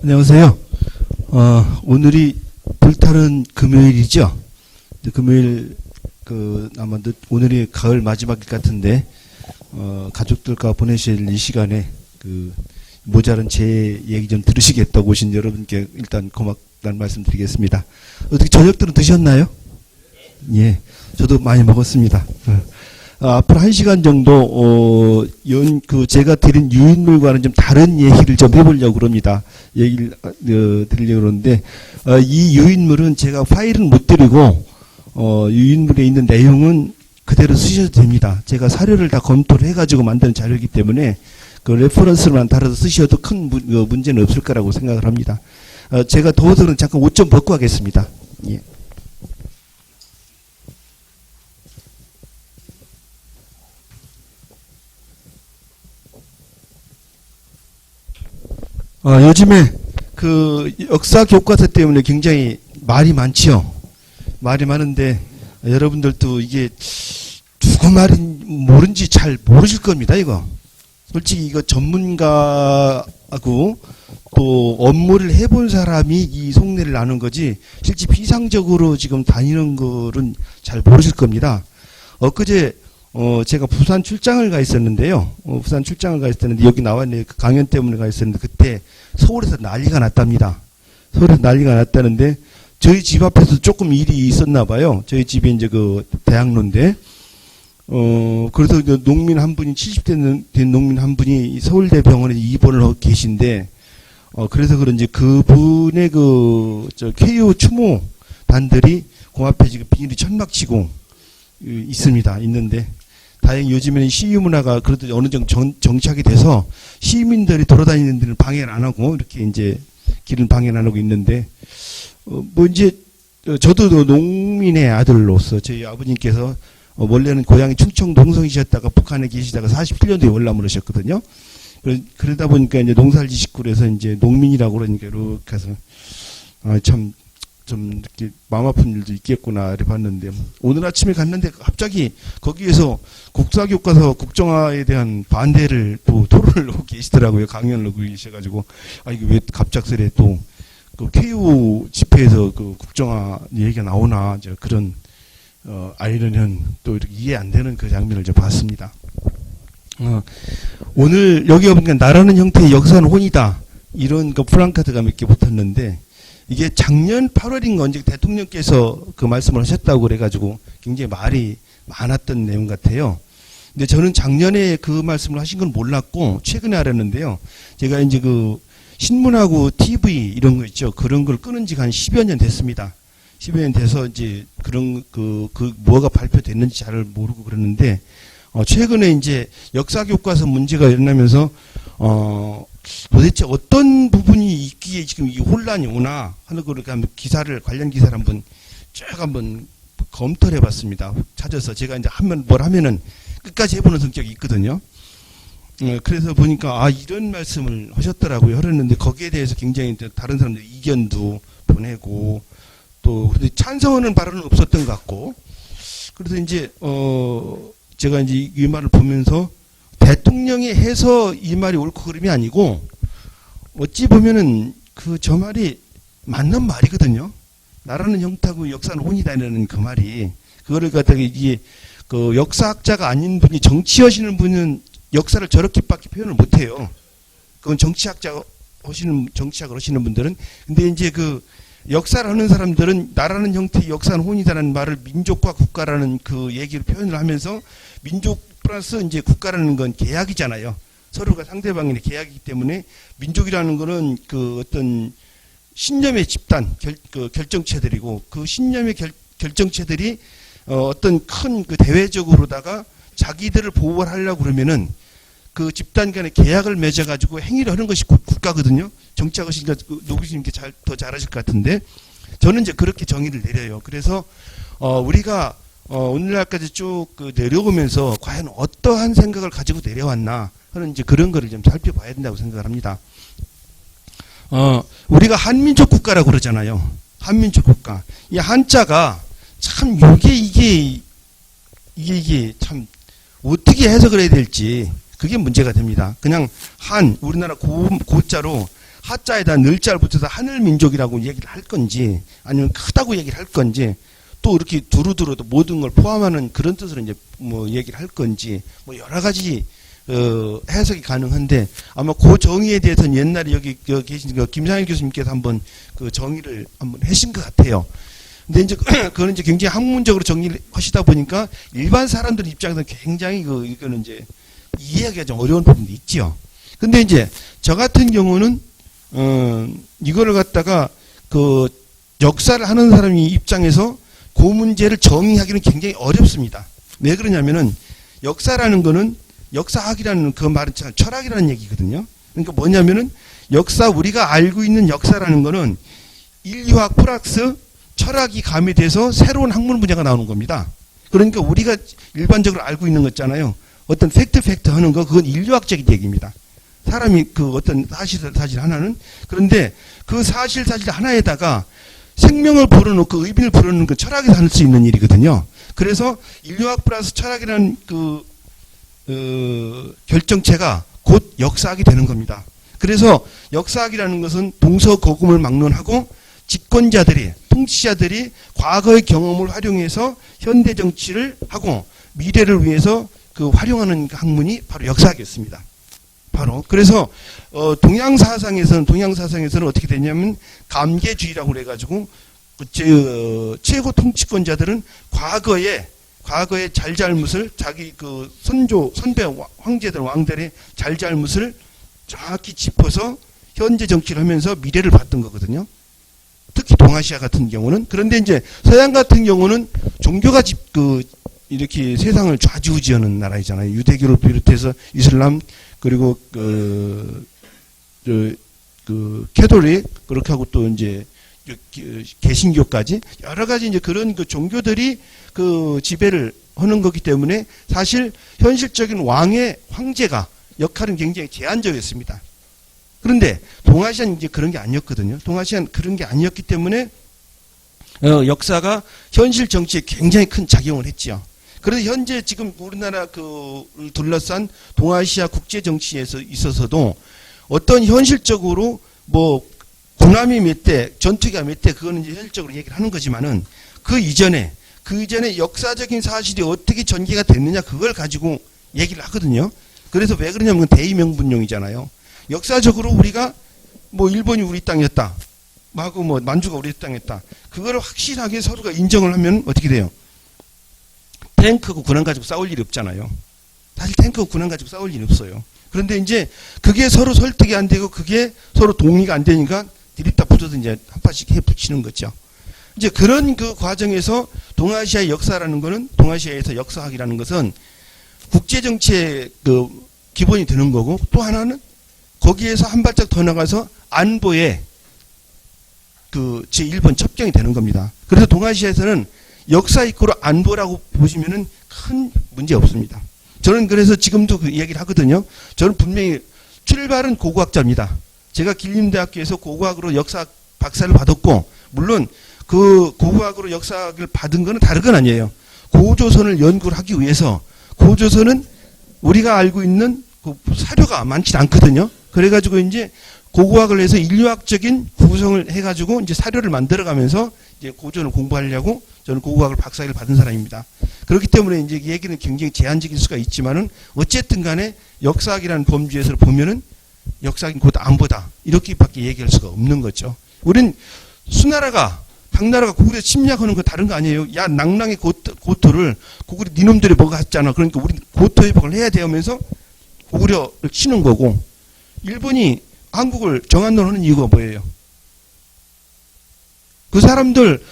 안녕하세요. 오늘이 불타는 금요일이죠. 금요일, 아마 오늘이 가을 마지막일 같은데, 가족들과 보내실 이 시간에, 모자란 제 얘기 좀 들으시겠다고 오신 여러분께 일단 고맙다는 말씀 드리겠습니다. 어떻게 저녁들은 드셨나요? 예. 저도 많이 먹었습니다. 앞으로 1시간 정도, 제가 드린 유인물과는 좀 다른 얘기를 좀 해보려고 그럽니다. 얘기를, 드리려고 그러는데, 이 유인물은 제가 파일은 못 드리고, 유인물에 있는 내용은 그대로 쓰셔도 됩니다. 제가 사료를 다 검토를 해가지고 만든 자료이기 때문에, 그 레퍼런스만 달아서 쓰셔도 큰 문제는 없을 거라고 생각을 합니다. 제가 더워서는 잠깐 옷 좀 벗고 하겠습니다. 예. 요즘에 역사 교과서 때문에 굉장히 말이 많지요. 말이 많은데 여러분들도 이게 누구 말인 모른지 잘 모르실 겁니다. 이거 솔직히 이거 전문가하고 또 업무를 해본 사람이 이 속내를 아는 거지 실제 피상적으로 지금 다니는 거는 잘 모르실 겁니다. 엊그제 제가 부산 출장을 가 있었는데요. 부산 출장을 가 있었는데 여기 나왔네요. 그 강연 때문에 가 있었는데 그때 서울에서 난리가 났답니다. 서울에서 난리가 났다는데 저희 집 앞에서 조금 일이 있었나 봐요. 저희 집이 이제 대학로인데 그래서 농민 한 분이 70대 된 농민 한 분이 서울대 병원에 입원을 하고 계신데 그래서 그런지 그분의 KO 추모 단들이 그 앞에 지금 비닐이 천막치고 있는데 다행히 요즘에는 시위 문화가 그래도 어느 정도 정착이 돼서 시민들이 돌아다니는 데는 방해를 안 하고 이렇게 이제 길은 방해를 안 하고 있는데 이제 저도 농민의 아들로서 저희 아버님께서 원래는 고향이 충청도 홍성이셨다가 북한에 계시다가 47년도에 월남을 하셨거든요. 그러다 보니까 이제 농사를 지시고 그래서 이제 농민이라고 그러니까 이렇게 해서 참 좀 이렇게 마음 아픈 일도 있겠구나 이렇게 봤는데 오늘 아침에 갔는데 갑자기 거기에서 국사교과서 국정화에 대한 반대를 또 토론을 하고 계시더라고요. 강연을 하고 계셔가지고 이게 왜 갑작스레 또 KO 집회에서 국정화 얘기가 나오나 이제 그런 아이러니는 또 이렇게 이해 안 되는 그 장면을 좀 봤습니다. 오늘 여기 보니까 나라는 형태의 역사는 혼이다 이런 프랑카드가 몇 개 붙었는데 이게 작년 8월인가 언제 대통령께서 그 말씀을 하셨다고 그래가지고 굉장히 말이 많았던 내용 같아요. 근데 저는 작년에 그 말씀을 하신 건 몰랐고 최근에 알았는데요. 제가 이제 신문하고 TV 이런 거 있죠. 그런 걸 끊은 지가 한 10여 년 됐습니다. 10여 년 돼서 이제 그런 뭐가 발표됐는지 잘 모르고 그러는데 최근에 이제 역사 교과서 문제가 일어나면서 도대체 어떤 부분이 있기에 지금 이 혼란이 오나 하는 거를 관련 기사를 한번 검토를 해봤습니다. 찾아서 제가 이제 뭘 하면은 끝까지 해보는 성격이 있거든요. 그래서 보니까 이런 말씀을 하셨더라고요. 그랬는데 거기에 대해서 굉장히 다른 사람들 이견도 보내고 또 근데 찬성하는 발언은 없었던 것 같고 그래서 이제 제가 이제 이 말을 보면서 대통령이 해서 이 말이 옳고 그름이 아니고 어찌 보면은 저 말이 맞는 말이거든요. 나라는 형태고 역사는 혼이다라는 그 말이 그거를 갖다가 이게 역사학자가 아닌 분이 정치하시는 분은 역사를 저렇게밖에 표현을 못해요. 그건 정치학을 하시는 분들은 근데 이제 역사를 하는 사람들은 나라는 형태의 역사는 혼이다라는 말을 민족과 국가라는 그 얘기를 표현을 하면서 민족 플러스 이제 국가라는 건 계약이잖아요. 서로가 상대방의 계약이기 때문에 민족이라는 거는 어떤 신념의 집단 결정체들이고 그 신념의 결정체들이 어떤 큰 대외적으로다가 자기들을 보호하려고 그러면은 그 집단 간의 계약을 맺어가지고 행위를 하는 것이 국가거든요. 정치학하시니까 노구님께 더 잘하실 것 같은데 저는 이제 그렇게 정의를 내려요. 그래서 우리가 오늘날까지 쭉 내려오면서 과연 어떠한 생각을 가지고 내려왔나 하는 이제 그런 거를 좀 살펴봐야 된다고 생각을 합니다. 우리가 한민족 국가라고 그러잖아요. 한민족 국가. 이 한자가 참 이게 참 어떻게 해석을 해야 될지 그게 문제가 됩니다. 그냥 우리나라 고자로 하자에다 늘자를 붙여서 하늘민족이라고 얘기를 할 건지 아니면 크다고 얘기를 할 건지 또 이렇게 두루두루도 모든 걸 포함하는 그런 뜻으로 이제 뭐 얘기를 할 건지 뭐 여러 가지 해석이 가능한데 아마 그 정의에 대해서는 옛날에 여기 계신 김상일 교수님께서 한번 그 정의를 한번 하신 것 같아요. 근데 이제 그거는 이제 굉장히 학문적으로 정리를 하시다 보니까 일반 사람들 입장에서는 굉장히 이거는 이제 이해하기가 좀 어려운 부분도 있죠. 근데 이제 저 같은 경우는 이거를 갖다가 그 역사를 하는 사람이 입장에서 그 문제를 정의하기는 굉장히 어렵습니다. 왜 그러냐면은 역사라는 거는 역사학이라는 그 말은 철학이라는 얘기거든요. 그러니까 뭐냐면은 역사 우리가 알고 있는 역사라는 거는 인류학 플러스 철학이 가미돼서 새로운 학문 분야가 나오는 겁니다. 그러니까 우리가 일반적으로 알고 있는 거 있잖아요. 어떤 팩트 하는 거 그건 인류학적인 얘기입니다. 사람이 그 어떤 사실 하나는 그런데 그 사실 하나에다가 생명을 불어넣고 의미를 불어넣는 그 철학에서 할 수 있는 일이거든요. 그래서 인류학 플러스 철학이라는 결정체가 곧 역사학이 되는 겁니다. 그래서 역사학이라는 것은 동서고금을 막론하고 집권자들이 통치자들이 과거의 경험을 활용해서 현대 정치를 하고 미래를 위해서 그 활용하는 학문이 바로 역사학이었습니다. 바로 그래서 동양 사상에서는 어떻게 되냐면 감계주의라고 그래가지고 최고 통치권자들은 과거의 잘잘못을 자기 그 선배 황제들 왕들의 잘잘못을 정확히 짚어서 현재 정치를 하면서 미래를 봤던 거거든요. 특히 동아시아 같은 경우는. 그런데 이제 서양 같은 경우는 종교가 이렇게 세상을 좌지우지하는 나라이잖아요. 유대교를 비롯해서 이슬람 그리고 캐톨릭 그렇게 하고 또 이제 개신교까지 여러 가지 이제 그런 그 종교들이 그 지배를 하는 거기 때문에 사실 현실적인 황제가 역할은 굉장히 제한적이었습니다. 그런데 동아시아는 이제 그런 게 아니었거든요. 동아시아는 그런 게 아니었기 때문에 역사가 현실 정치에 굉장히 큰 작용을 했지요. 그래서 현재 지금 우리나라 그를 둘러싼 동아시아 국제 정치에서 있어서도 어떤 현실적으로 뭐 군함이 몇 대, 전투기가 몇 대, 그거는 이제 현실적으로 얘기를 하는 거지만은 그 이전에 역사적인 사실이 어떻게 전개가 됐느냐 그걸 가지고 얘기를 하거든요. 그래서 왜 그러냐면 대의명분용이잖아요. 역사적으로 우리가 뭐 일본이 우리 땅이었다. 하고 뭐 만주가 우리 땅이었다. 그거를 확실하게 서로가 인정을 하면 어떻게 돼요? 탱크하고 군함 가지고 싸울 일이 없잖아요. 사실 탱크하고 군함 가지고 싸울 일이 없어요. 그런데 이제 그게 서로 설득이 안 되고 그게 서로 동의가 안 되니까 디립다 붙어서 이제 한 판씩 해 붙이는 거죠. 이제 그런 그 과정에서 동아시아의 역사라는 거는 동아시아에서 역사학이라는 것은 국제정치의 그 기본이 되는 거고 또 하나는 거기에서 한 발짝 더 나가서 안보의 그 제1번 첩경이 되는 겁니다. 그래서 동아시아에서는 역사 이코로 안보라고 보시면은 큰 문제 없습니다. 저는 그래서 지금도 그 이야기를 하거든요. 저는 분명히 출발은 고고학자입니다. 제가 길림대학교에서 고고학으로 역사 박사를 받았고 물론 그 고고학으로 역사학을 받은 거는 다른 건 아니에요. 고조선을 연구를 하기 위해서 고조선은 우리가 알고 있는 그 사료가 많지 않거든요. 그래가지고 이제 고고학을 해서 인류학적인 구성을 해가지고 이제 사료를 만들어가면서 이제 고전을 공부하려고 저는 고고학을 박사학위를 받은 사람입니다. 그렇기 때문에 이제 얘기는 굉장히 제한적일 수가 있지만은 어쨌든 간에 역사학이라는 범주에서 보면은 역사학은 곧 안보다 이렇게밖에 얘기할 수가 없는 거죠. 우린 수나라가 당나라가 고구려 침략하는 거 다른 거 아니에요. 야 낭랑의 고토를 고구려 니놈들이 먹었잖아. 그러니까 우리 고토 회복을 해야 되면서 고구려를 치는 거고 일본이 한국을 정한론하는 이유가 뭐예요? 그 사람들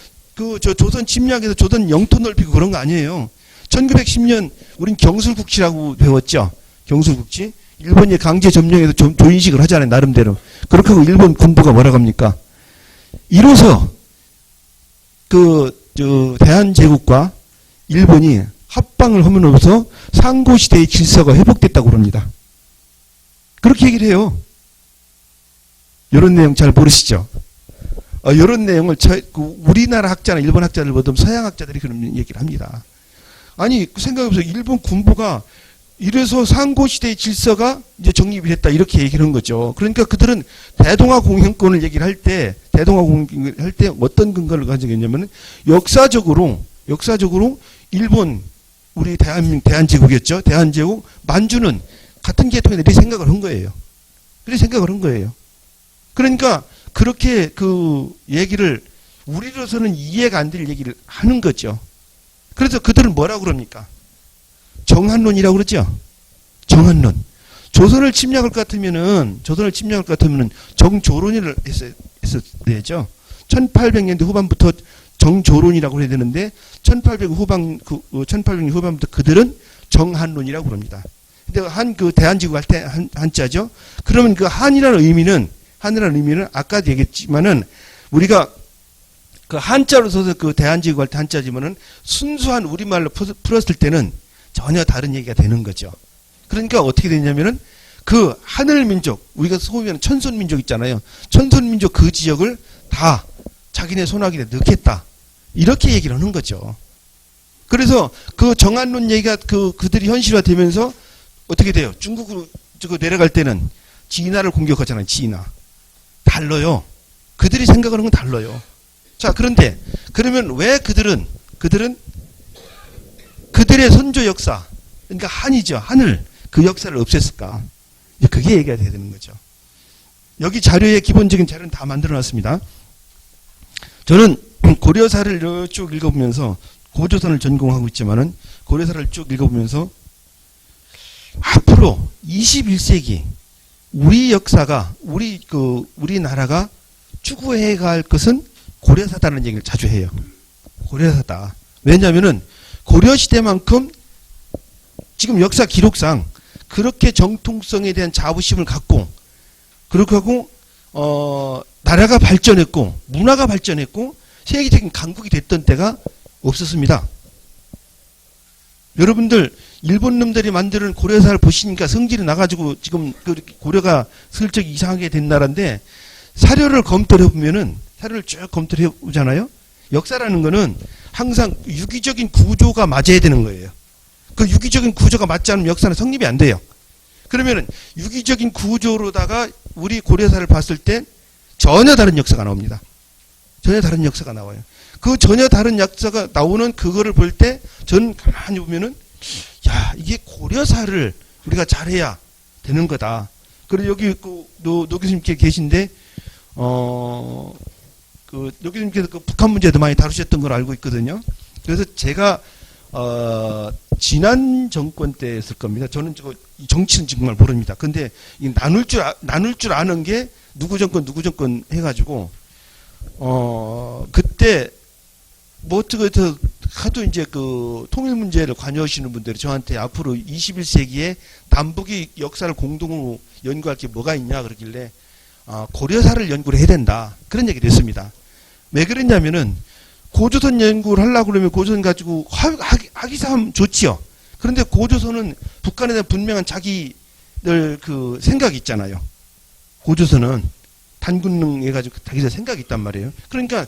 저 조선 침략에서 조선 영토 넓히고 그런 거 아니에요. 1910년 우린 경술국치라고 배웠죠. 경술국치. 일본이 강제 점령해서 조인식을 하잖아요. 나름대로. 그렇게 하고 일본 군부가 뭐라고 합니까? 이로써 대한제국과 일본이 합방을 함으로써 상고시대의 질서가 회복됐다고 그럽니다. 그렇게 얘기를 해요. 이런 내용 잘 모르시죠? 이런 내용을 우리나라 학자나 일본 학자들 보다 서양 학자들이 그런 얘기를 합니다. 아니 생각해보세요. 일본 군부가 이래서 상고시대의 질서가 이제 정립이 됐다. 이렇게 얘기를 한 거죠. 그러니까 그들은 대동아 공영권을 얘기를 할 때, 대동아 공영권을 할 때 어떤 근거를 가지고 있냐면은 역사적으로 일본, 우리 대한제국이었죠. 대한제국, 만주는 같은 계통에 이렇게 생각을 한 거예요. 그렇게 생각을 한 거예요. 그러니까 그렇게 그 얘기를 우리로서는 이해가 안 될 얘기를 하는 거죠. 그래서 그들은 뭐라고 그럽니까? 정한론이라고 그러죠. 정한론. 조선을 침략할 것 같으면은 정조론을 했었죠. 1800년대 후반부터 정조론이라고 해야 되는데 1800년 후반부터 그들은 정한론이라고 그럽니다. 근데 그 대한제국 할 때 한자죠. 그러면 그 한이라는 의미는 아까도 얘기했지만은 우리가 그 한자로 써서 그 대한제국 할 때 한자지만은 순수한 우리말로 풀었을 때는 전혀 다른 얘기가 되는 거죠. 그러니까 어떻게 되냐면은 그 하늘민족, 우리가 소위 말하는 천손민족 있잖아요. 천손민족 그 지역을 다 자기네 손아귀에 넣겠다. 이렇게 얘기를 하는 거죠. 그래서 그 정한론 얘기가 그들이 현실화되면서 어떻게 돼요? 중국으로 내려갈 때는 진화를 공격하잖아요. 진화. 달라요. 그들이 생각하는 건 달라요. 자, 그런데 그러면 왜 그들은 그들의 선조 역사, 그러니까 한이죠. 한을 그 역사를 없앴을까? 그게 얘기가 돼야 되는 거죠. 여기 자료의 기본적인 자료는 다 만들어놨습니다. 저는 고려사를 쭉 읽어보면서 고조선을 전공하고 있지만은 고려사를 쭉 읽어보면서 앞으로 21세기 우리 역사가 우리나라가 추구해갈 것은 고려사다라는 얘기를 자주 해요. 고려사다. 왜냐하면은 고려시대만큼 지금 역사 기록상 그렇게 정통성에 대한 자부심을 갖고 그렇게 하고 나라가 발전했고 문화가 발전했고 세계적인 강국이 됐던 때가 없었습니다. 여러분들 일본 놈들이 만드는 고려사를 보시니까 성질이 나가지고 지금 고려가 슬쩍 이상하게 된 나라인데 사료를 검토를 해보면은 사료를 쭉 검토를 해보잖아요. 역사라는 거는 항상 유기적인 구조가 맞아야 되는 거예요. 그 유기적인 구조가 맞지 않으면 역사는 성립이 안 돼요. 그러면은 유기적인 구조로다가 우리 고려사를 봤을 때 전혀 다른 역사가 나옵니다. 전혀 다른 역사가 나와요. 그 전혀 다른 역사가 나오는 그거를 볼 때 저는 가만히 보면은 야, 이게 고려사를 우리가 잘해야 되는 거다. 그리고 여기 노 교수님께 계신데 노 교수님께서 그 북한 문제도 많이 다루셨던 걸 알고 있거든요. 그래서 제가 지난 정권 때였을 겁니다. 저는 정치는 정말 모릅니다. 근데 이 나눌 줄 아는 게 누구 정권 해가지고 그때 뭐 어떻게 하도 이제 그 통일 문제를 관여하시는 분들이 저한테 앞으로 21세기에 남북이 역사를 공동으로 연구할 게 뭐가 있냐 그러길래 고려사를 연구를 해야 된다. 그런 얘기를 했습니다. 왜 그랬냐면은 고조선 연구를 하려고 그러면 고조선 가지고 하기사하면 좋지요. 그런데 고조선은 북한에 대한 분명한 자기들 그 생각이 있잖아요. 고조선은 단군능 해가지고 자기들 생각이 있단 말이에요. 그러니까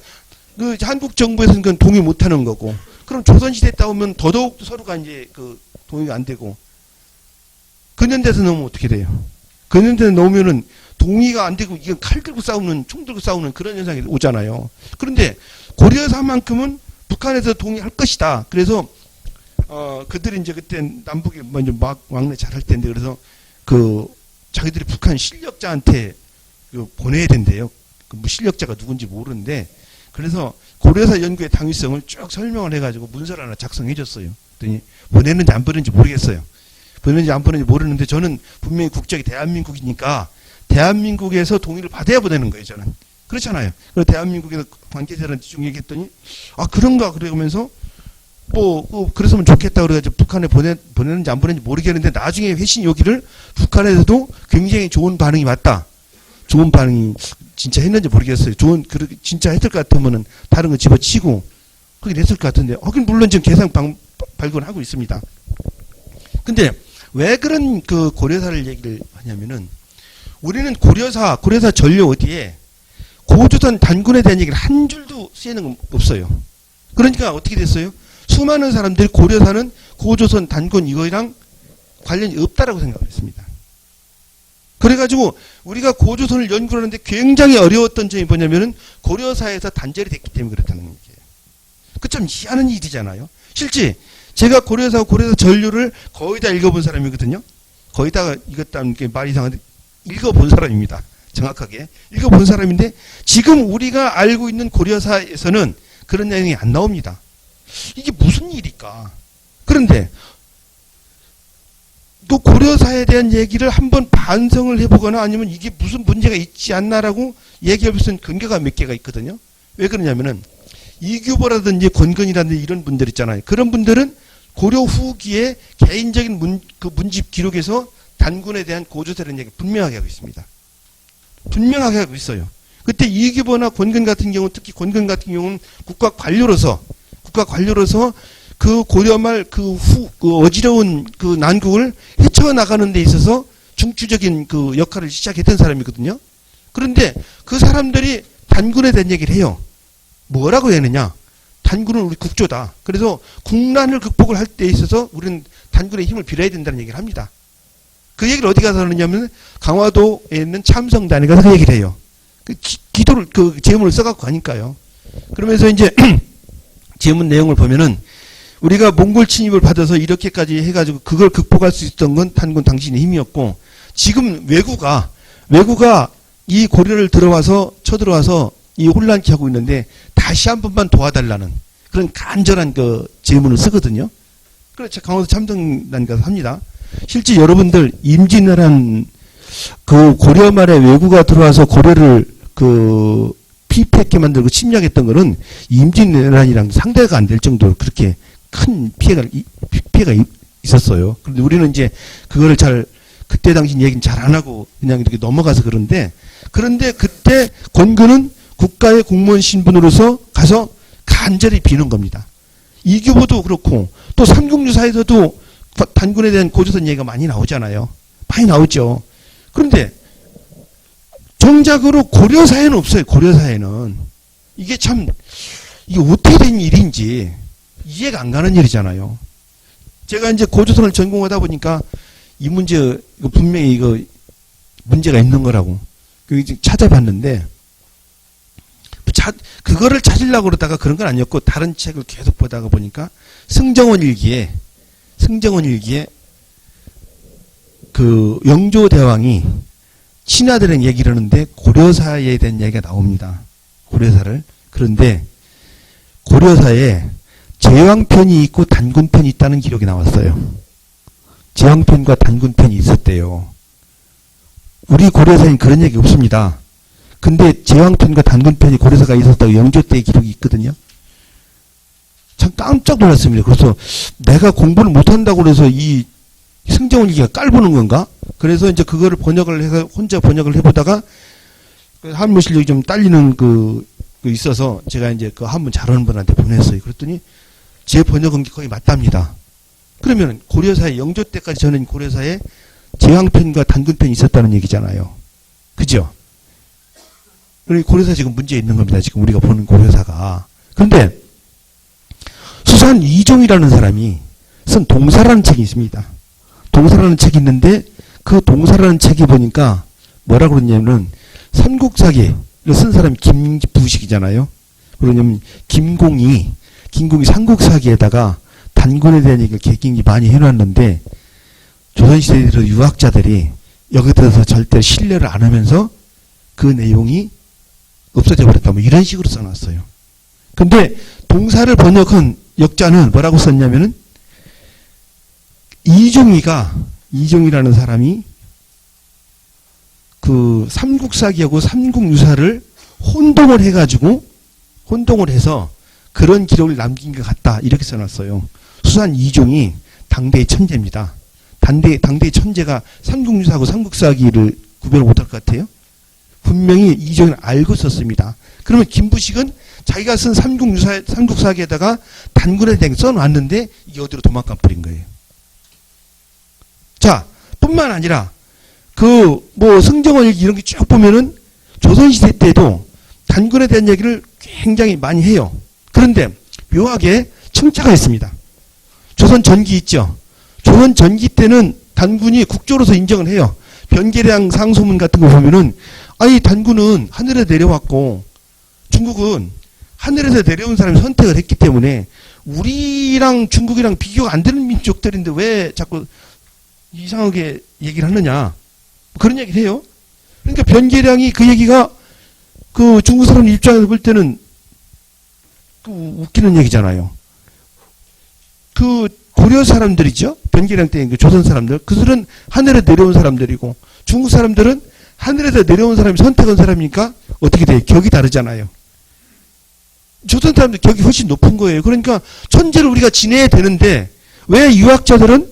그 한국 정부에서는 그건 동의 못 하는 거고, 그럼 조선시대에 따오면 더더욱 서로가 이제 그 동의가 안 되고, 근현대에서 넣으면 어떻게 돼요? 근현대에 넣으면은 동의가 안 되고, 이건 칼 들고 싸우는, 총 들고 싸우는 그런 현상이 오잖아요. 그런데 고려사만큼은 북한에서 동의할 것이다. 그래서, 그들이 이제 그때 남북이 먼저 왕래 잘할 때인데, 그래서 자기들이 북한 실력자한테 보내야 된대요. 그 실력자가 누군지 모르는데, 그래서 고려사 연구의 당위성을 쭉 설명을 해가지고 문서를 하나 작성해 줬어요. 그랬더니 보냈는지 안 보냈는지 모르겠어요. 보냈는지 안 보냈는지 모르는데 저는 분명히 국적이 대한민국이니까 대한민국에서 동의를 받아야 보내는 거예요, 저는. 그렇잖아요. 그래서 대한민국에서 관계자한테 쭉 얘기했더니 그런가 그러면서 그랬으면 좋겠다 그래가지고 북한에 보냈는지 안 보냈는지 모르겠는데 나중에 회신 요기를 북한에서도 굉장히 좋은 반응이 왔다. 좋은 반응이 진짜 했는지 모르겠어요. 진짜 했을 것 같으면은 다른 거 집어치고 그렇게 했을 것 같은데, 하긴 물론 지금 계산 발견하고 있습니다. 근데 왜 그런 그 고려사를 얘기를 하냐면은 우리는 고려사 전료 어디에 고조선 단군에 대한 얘기를 한 줄도 쓰이는 건 없어요. 그러니까 어떻게 됐어요? 수많은 사람들이 고려사는 고조선 단군 이거랑 관련이 없다라고 생각을 했습니다. 그래가지고 우리가 고조선을 연구하는데 굉장히 어려웠던 점이 뭐냐면은 고려사에서 단절이 됐기 때문에 그렇다는 얘기예요. 그 참 희한한 일이잖아요. 실제 제가 고려사 전류를 거의 다 읽어본 사람이거든요. 거의 다 읽었다는 게 말이 이상한데 읽어본 사람입니다. 정확하게 읽어본 사람인데 지금 우리가 알고 있는 고려사에서는 그런 내용이 안 나옵니다. 이게 무슨 일일까? 그런데 또 고려사에 대한 얘기를 한번 반성을 해보거나 아니면 이게 무슨 문제가 있지 않나라고 얘기할 수 있는 근거가 몇 개가 있거든요. 왜 그러냐면은 이규보라든지 권근이라든지 이런 분들 있잖아요. 그런 분들은 고려 후기에 개인적인 문집 기록에서 단군에 대한 고조사라는 얘기를 분명하게 하고 있습니다. 분명하게 하고 있어요. 그때 이규보나 권근 같은 경우, 특히 권근 같은 경우는 국가 관료로서 그 고려말 그 어지러운 그 난국을 헤쳐나가는 데 있어서 중추적인 그 역할을 시작했던 사람이거든요. 그런데 그 사람들이 단군에 대한 얘기를 해요. 뭐라고 했느냐? 단군은 우리 국조다. 그래서 국난을 극복을 할 때 있어서 우리는 단군의 힘을 빌어야 된다는 얘기를 합니다. 그 얘기를 어디 가서 하느냐면 강화도에 있는 참성단에 가서 그 얘기를 해요. 기도를 그 제문을 써갖고 가니까요. 그러면서 이제 제문 내용을 보면은 우리가 몽골 침입을 받아서 이렇게까지 해가지고 그걸 극복할 수 있었던 건 단군 당신의 힘이었고 지금 왜구가 이 고려를 쳐들어와서 이 혼란케 하고 있는데 다시 한 번만 도와달라는 그런 간절한 그 제문을 쓰거든요. 그래서 강화도 참성단 가서 합니다. 실제 여러분들 임진왜란 그 고려 말에 왜구가 들어와서 고려를 그 피폐하게 만들고 침략했던 거는 임진왜란이랑 상대가 안 될 정도로 그렇게 큰 피해가 있었어요. 그런데 우리는 이제 그거를 그때 당시 얘기는 잘 안 하고 그냥 이렇게 넘어가서 그런데 그때 권근은 국가의 공무원 신분으로서 가서 간절히 비는 겁니다. 이규보도 그렇고 또 삼국유사에서도 단군에 대한 고조선 얘기가 많이 나오잖아요. 많이 나오죠. 그런데 정작으로 고려사에는 없어요. 고려사에는. 이게 어떻게 된 일인지 이해가 안 가는 일이잖아요. 제가 이제 고조선을 전공하다 보니까 이 문제, 분명히 이거 문제가 있는 거라고 찾아봤는데, 그거를 찾으려고 그러다가 그런 건 아니었고, 다른 책을 계속 보다가 보니까 승정원 일기에 그 영조대왕이 친아들은 얘기를 하는데 고려사에 대한 얘기가 나옵니다. 고려사를. 그런데 고려사에 제왕편이 있고 단군편이 있다는 기록이 나왔어요. 제왕편과 단군편이 있었대요. 우리 고려사에는 그런 얘기 없습니다. 근데 제왕편과 단군편이 고려사가 있었다고 영조 때의 기록이 있거든요. 참 깜짝 놀랐습니다. 그래서 내가 공부를 못한다고 그래서 이 승정원 일기가 깔보는 건가? 그래서 이제 그거를 혼자 번역을 해보다가 한문 실력이 좀 딸리는 그 있어서 제가 이제 그 한문 잘하는 분한테 보냈어요. 그랬더니 제 번역은 거의 맞답니다. 그러면 고려사에 영조 때까지 저는 고려사에 제왕편과 단군편이 있었다는 얘기잖아요. 그죠? 그리고 고려사 지금 문제 있는 겁니다. 지금 우리가 보는 고려사가. 그런데 수산 이종이라는 사람이 쓴 동사라는 책이 있습니다. 동사라는 책이 있는데 그 동사라는 책에 보니까 뭐라고 그러냐면은 삼국사기를 쓴 사람이 김부식이잖아요. 그러냐면 김공이 삼국사기에다가 단군에 대한 얘기를 굉장히 많이 해놨는데 조선시대의 유학자들이 여기 들어서 절대 신뢰를 안 하면서 그 내용이 없어져 버렸다. 뭐 이런 식으로 써놨어요. 근데 동사를 번역한 역자는 뭐라고 썼냐면은 이종이라는 사람이 그 삼국사기하고 삼국유사를 혼동을 해서 그런 기록을 남긴 것 같다. 이렇게 써놨어요. 수산 이종이 당대의 천재입니다. 당대의 천재가 삼국유사하고 삼국사기를 구별을 못할 것 같아요. 분명히 이종을 알고 썼습니다. 그러면 김부식은 자기가 쓴 삼국사기에다가 단군에 대해 써놨는데 이게 어디로 도망가 버린 거예요. 자, 뿐만 아니라 승정원 일기 이런 게 쭉 보면은 조선시대 때도 단군에 대한 얘기를 굉장히 많이 해요. 그런데 묘하게 청자가 있습니다. 조선 전기 있죠. 조선 전기 때는 단군이 국조로서 인정을 해요. 변계량 상소문 같은 거 보면은 아니 단군은 하늘에 내려왔고 중국은 하늘에서 내려온 사람이 선택을 했기 때문에 우리랑 중국이랑 비교가 안 되는 민족들인데 왜 자꾸 이상하게 얘기를 하느냐 그런 얘기를 해요. 그러니까 변계량이 그 얘기가 그 중국 사람 입장에서 볼 때는 그 웃기는 얘기잖아요. 그 고려 사람들이죠. 변계량 때 그 조선 사람들. 그들은 하늘에 내려온 사람들이고 중국 사람들은 하늘에서 내려온 사람이 선택한 사람이니까 어떻게 돼요? 격이 다르잖아요. 조선 사람들 격이 훨씬 높은 거예요. 그러니까 천재를 우리가 지내야 되는데 왜 유학자들은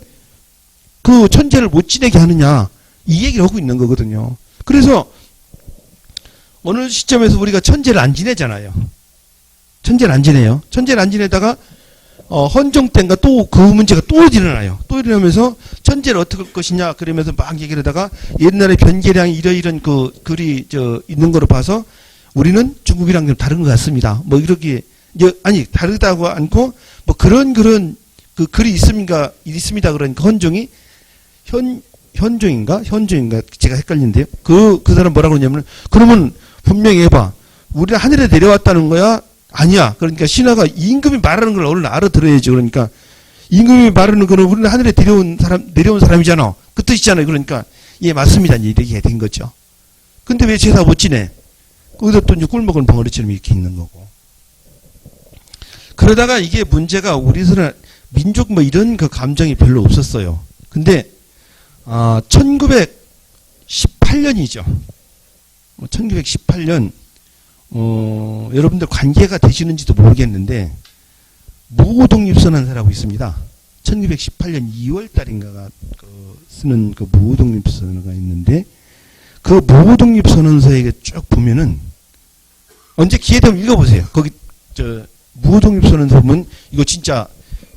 그 천재를 못 지내게 하느냐 이 얘기를 하고 있는 거거든요. 그래서 어느 시점에서 우리가 천재를 안 지내잖아요. 천재를 안 지내요. 천재를 안 지내다가 헌종 때인가 또 그 문제가 또 일어나요. 또 일어나면서 천재를 어떻게 할 것이냐 그러면서 막 얘기를 하다가 옛날에 변계량이 이런 그 글이 있는 거로 봐서 우리는 중국이랑 좀 다른 것 같습니다. 뭐 이렇게 아니 다르다고 않고 뭐 그런 그 글이 있습니다 그러니까 헌종이 현종인가 제가 헷갈리는데요. 그 사람 뭐라 그러냐면 그러면 분명히 해봐. 우리가 하늘에 내려왔다는 거야? 아니야. 그러니까 신하가 임금이 말하는 걸 얼른 알아들어야지. 그러니까 임금이 말하는 거는 우리는 하늘에 내려온 사람이잖아. 그 뜻이잖아요. 그러니까 예 맞습니다. 이렇게 된 거죠. 근데 왜 제사 못 지내? 거기서 또 이제 꿀먹은 벙어리처럼 이렇게 있는 거고. 그러다가 이게 문제가 우리들은 민족 뭐 이런 그 감정이 별로 없었어요. 근데 1918년이죠. 1918년 여러분들 관계가 되시는지도 모르겠는데 무호독립선언서라고 있습니다. 1918년 2월 달인가가 쓰는 그 무호독립선언서가 있는데 그 무호독립선언서에 쭉 보면은 언제 기회 되면 읽어보세요. 거기 무호독립선언서 보면 이거 진짜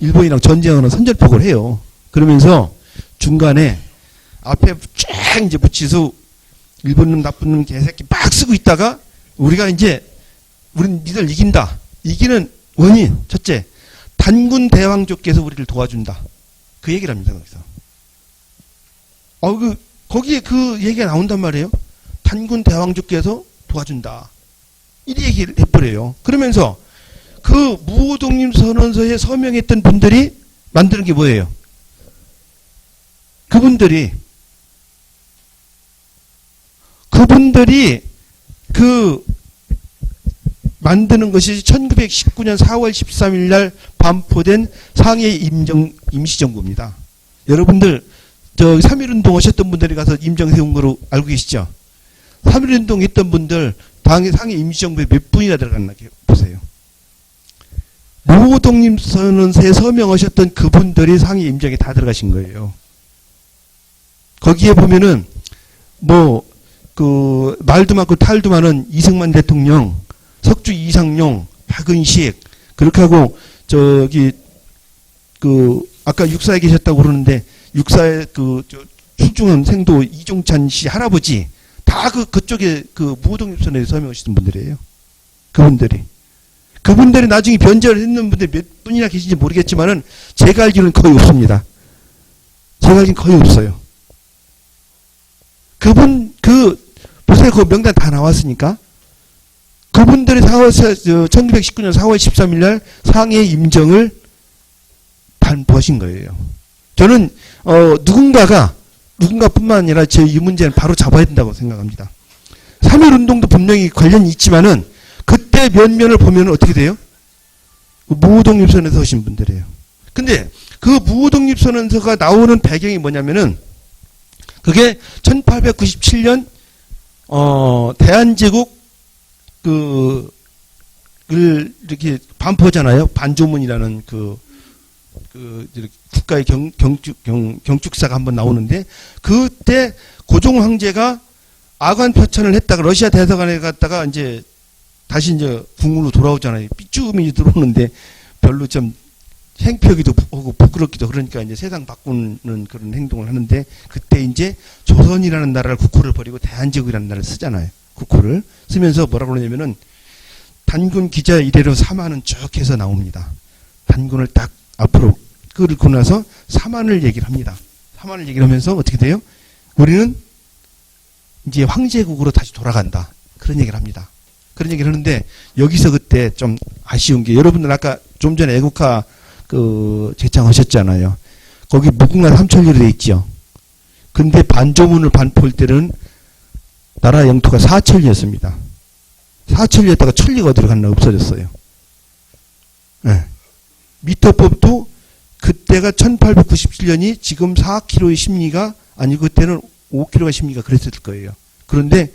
일본이랑 전쟁하는 선전포고를 해요. 그러면서 중간에 앞에 쫙 이제 붙이서 일본 놈 나쁜 놈 개새끼 막 쓰고 있다가 우리가 이제 우린 니들 이긴다. 이기는 원인 첫째 단군 대왕조께서 우리를 도와준다. 그 얘기를 합니다. 거기서. 거기에 그 얘기가 나온단 말이에요. 단군 대왕조께서 도와준다. 이 얘기를 해버려요. 그러면서 그 무호독립선언서에 서명했던 분들이 만드는 게 뭐예요? 그분들이 그 만드는 것이 1919년 4월 13일 날 반포된 상해 임시정부입니다. 여러분들 3.1운동 하셨던 분들이 가서 임정 세운 거로 알고 계시죠? 3.1운동 했던 분들 상해 임시정부에 몇 분이나 들어갔나 보세요. 무호독립선언서에 서명하셨던 그분들이 상해 임정에 다 들어가신 거예요. 거기에 보면은 말도 많고 탈도 많은 이승만 대통령, 석주 이상용, 박은식 그렇게 하고 아까 육사에 계셨다고 그러는데 육사의 출중한 생도 이종찬 씨 할아버지 다 그쪽에 무호독립선언에 서명하시던 분들이에요. 그분들이 나중에 변절을 했는 분들 몇 분이나 계신지 모르겠지만은 제가 알기로는 거의 없습니다. 제가 알기로는 거의 없어요. 보세요. 그 명단 다 나왔으니까. 그분들이 1919년 4월 13일 날 상해 임정을 반포하신 거예요. 저는, 누군가뿐만 아니라 이 문제는 바로 잡아야 된다고 생각합니다. 3.1운동도 분명히 관련이 있지만은, 그때 면면을 보면 어떻게 돼요? 무호독립선언서 하신 분들이에요. 근데 그 무호독립선언서가 나오는 배경이 뭐냐면은, 그게 1897년 대한제국 이렇게 반포잖아요. 반조문이라는 국가의 경축사가 한번 나오는데 그때 고종 황제가 아관 표천을 했다가 러시아 대사관에 갔다가 이제 다시 이제 궁으로 돌아오잖아요. 삐쭈미 들어오는데 별로 좀 행표기도 하고 부끄럽기도 그러니까 이제 세상 바꾸는 그런 행동을 하는데 그때 이제 조선이라는 나라를 국호를 버리고 대한제국이라는 나라를 쓰잖아요. 국호를 쓰면서 뭐라고 그러냐면은 단군 기자 이래로 사만은 쭉 해서 나옵니다. 단군을 딱 앞으로 끌고 나서 사만을 얘기를 합니다. 폄하를 얘기를 하면서 어떻게 돼요? 우리는 이제 황제국으로 다시 돌아간다. 그런 얘기를 합니다. 그런 얘기를 하는데 여기서 그때 좀 아쉬운 게 여러분들 아까 좀 전에 애국가 제창하셨잖아요. 거기 무궁화 삼천리로 돼 있죠. 근데 반조문을 반포할 때는 나라 영토가 사천리였습니다. 사천리였다가 천리가 어디로 갔나 없어졌어요. 네. 미터법도 그때가 1897년이 지금 4km의 심리가 아니고 그때는 5km의 심리가 그랬을 거예요. 그런데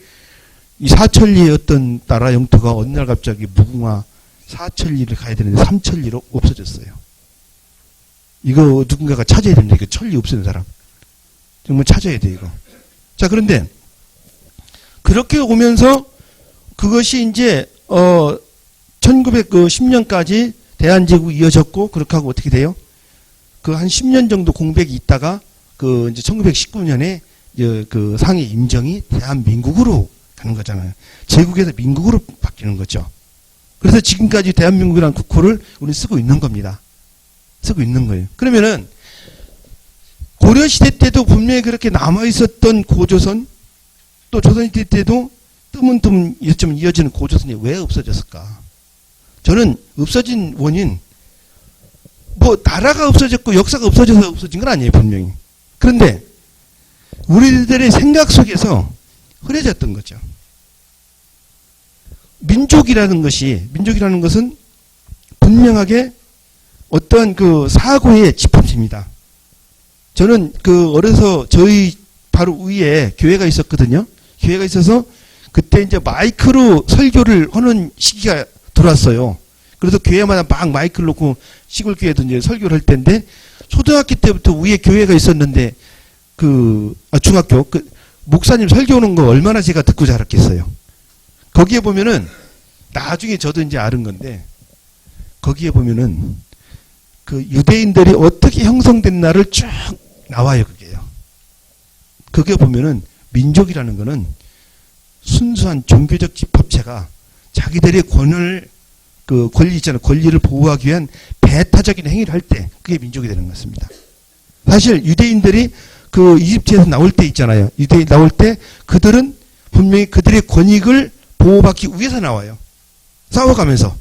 이 사천리의 어떤 나라 영토가 어느 날 갑자기 무궁화 사천리를 가야 되는데 삼천리로 없어졌어요. 이거 누군가가 찾아야 됩니다. 이거 천리 없애는 사람. 정말 찾아야 돼, 이거. 자, 그런데 그렇게 오면서 그것이 이제 1910년까지 대한제국이 이어졌고 그렇게 하고 어떻게 돼요? 그 한 10년 정도 공백이 있다가 그 이제 1919년에 그 상해 임정이 대한민국으로 가는 거잖아요. 제국에서 민국으로 바뀌는 거죠. 그래서 지금까지 대한민국이라는 국호를 우리는 쓰고 있는 겁니다. 쓰고 있는 거예요. 그러면은 고려시대 때도 분명히 그렇게 남아있었던 고조선 또 조선시대 때도 뜨문뜨문 이어지는 고조선이 왜 없어졌을까? 저는 없어진 원인 뭐 나라가 없어졌고 역사가 없어져서 없어진 건 아니에요. 분명히. 그런데 우리들의 생각 속에서 흐려졌던 거죠. 민족이라는 것은 분명하게 어떠한 그 사고의 집합체입니다. 저는 그 어려서 저희 바로 위에 교회가 있었거든요. 교회가 있어서 그때 이제 마이크로 설교를 하는 시기가 들어왔어요. 그래서 교회마다 막 마이크를 놓고 시골 교회도 이제 설교를 할 때인데 초등학교 때부터 위에 교회가 있었는데 중학교 목사님 설교 오는 거 얼마나 제가 듣고 자랐겠어요. 거기에 보면은 나중에 저도 이제 아는 건데 거기에 보면은 그 유대인들이 어떻게 형성된 날을 쭉 나와요. 그게 보면은 민족이라는 거는 순수한 종교적 집합체가 자기들의 권리 있잖아요. 권리를 보호하기 위한 배타적인 행위를 할 때 그게 민족이 되는 것입니다. 사실 유대인들이 그 이집트에서 나올 때 있잖아요. 유대인 나올 때 그들은 분명히 그들의 권익을 보호받기 위해서 나와요. 싸워가면서.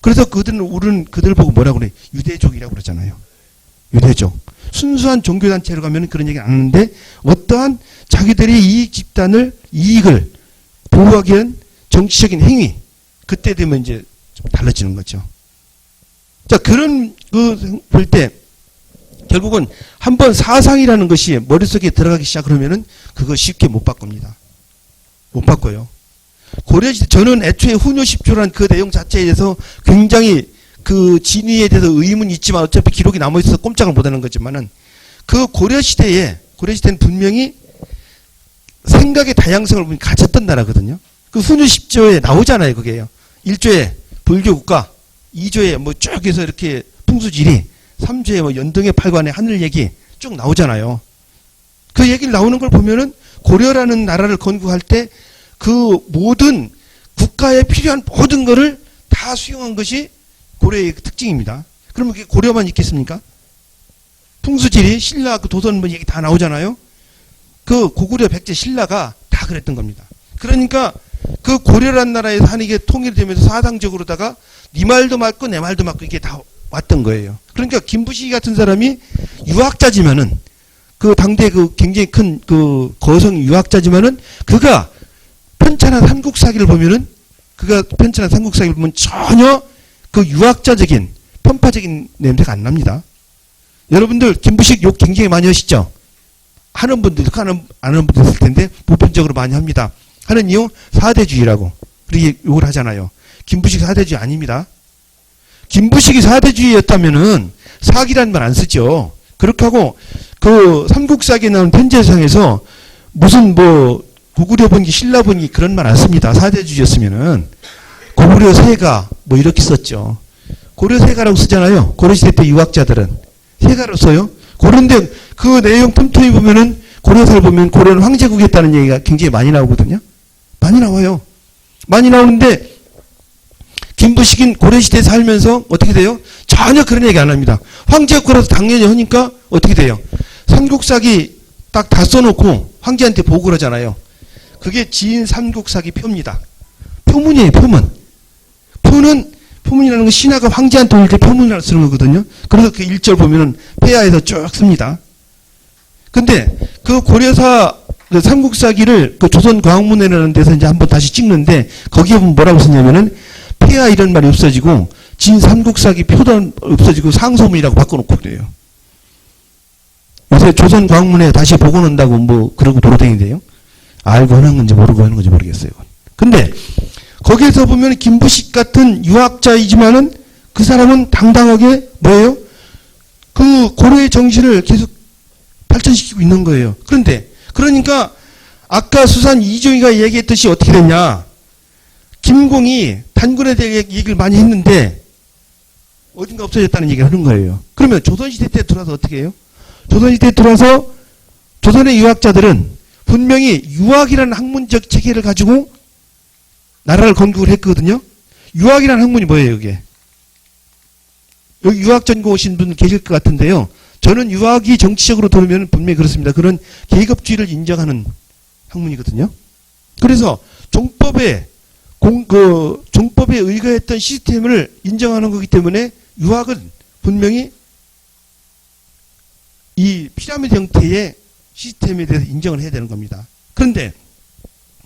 그래서 우리는 그들 보고 뭐라고 그래? 유대족이라고 그러잖아요. 유대족. 순수한 종교단체로 가면 그런 얘기 안 하는데 어떠한 자기들의 이익을 보호하기 위한 정치적인 행위. 그때 되면 이제 좀 달라지는 거죠. 자, 그런 볼 때 결국은 한번 사상이라는 것이 머릿속에 들어가기 시작하면은 그거 쉽게 못 바꿉니다. 못 바꿔요. 고려시대 저는 애초에 훈요십조라는 그 내용 자체에 대해서 굉장히 그 진위에 대해서 의문이 있지만 어차피 기록이 남아있어서 꼼짝을 못하는 거지만은 그 고려시대는 분명히 생각의 다양성을 가졌던 나라거든요. 그 훈요십조에 나오잖아요. 그게요. 1조에 불교국가, 2조에 뭐 쭉 해서 이렇게 풍수지리, 3조에 뭐 연등의 팔관의 하늘 얘기 쭉 나오잖아요. 그 얘기를 나오는 걸 보면은 고려라는 나라를 건국할 때 그 모든 국가에 필요한 모든 것을 다 수용한 것이 고려의 특징입니다. 그러면 그게 고려만 있겠습니까? 풍수지리, 신라, 그 도선 뭐 얘기 다 나오잖아요. 그 고구려 백제 신라가 다 그랬던 겁니다. 그러니까 그 고려란 나라에서 한 이게 통일되면서 사상적으로다가 네 말도 맞고 내 말도 맞고 이게 다 왔던 거예요. 그러니까 김부식이 같은 사람이 유학자지만은 그 당대 그 굉장히 큰 그 거성 유학자지만은 그가 편찬한 삼국사기를 보면은 전혀 그 유학자적인 편파적인 냄새가 안 납니다. 여러분들 김부식 욕 굉장히 많이 하시죠? 하는 분들도 안 하는 분들 있을 텐데 보편적으로 많이 합니다. 하는 이유 사대주의라고 그렇게 욕을 하잖아요. 김부식 사대주의 아닙니다. 김부식이 사대주의였다면은 사기라는 말 안 쓰죠. 그렇게 하고 그 삼국사기에 나오는 편제상에서 무슨 뭐 고구려 번기 신라 번기 그런 말 안 씁니다. 사대주의였으면은 고구려 세가 뭐 이렇게 썼죠. 고려 세가라고 쓰잖아요. 고려시대 때 유학자들은 세가로 써요. 그런데 그 내용 틈틈이 보면은 고려사를 보면 고려는 황제국이었다는 얘기가 굉장히 많이 나오거든요. 많이 나와요. 많이 나오는데 김부식인 고려시대에 살면서 어떻게 돼요? 전혀 그런 얘기 안 합니다. 황제국이라서 당연히 하니까 어떻게 돼요? 삼국사기 딱 다 써놓고 황제한테 보고를 하잖아요. 그게 지인 삼국사기 표입니다. 표문이에요, 표문. 표문이라는 건 신하가 황제한테 올 때 표문을 쓰는 거거든요. 그래서 그 1절 보면은 폐하에서 쭉 씁니다. 근데 그 고려사 그 삼국사기를 그 조선과학문회라는 데서 이제 한번 다시 찍는데 거기에 보면 뭐라고 쓰냐면은 폐하 이런 말이 없어지고 진 삼국사기 표도 없어지고 상소문이라고 바꿔놓고 그래요. 요새 조선과학문회 다시 보고 논다고 뭐 그러고 돌아다니는데요. 알고 하는 건지 모르고 하는 건지 모르겠어요. 근데 거기에서 보면 김부식 같은 유학자이지만은 그 사람은 당당하게 뭐예요? 그 고려의 정신을 계속 발전시키고 있는 거예요. 그러니까 아까 수산 이종희가 얘기했듯이 어떻게 됐냐? 김공이 단군에 대해 얘기를 많이 했는데 어딘가 없어졌다는 얘기를 하는 거예요. 그러면 조선시대 때 들어와서 어떻게 해요? 조선시대에 들어와서 조선의 유학자들은 분명히 유학이라는 학문적 체계를 가지고 나라를 건국을 했거든요. 유학이라는 학문이 뭐예요, 이게? 여기 유학 전공 오신 분 계실 것 같은데요. 저는 유학이 정치적으로 들으면 분명히 그렇습니다. 그런 계급주의를 인정하는 학문이거든요. 그래서 종법에 의거했던 시스템을 인정하는 거기 때문에 유학은 분명히 이 피라미드 형태의 시스템에 대해서 인정을 해야 되는 겁니다. 그런데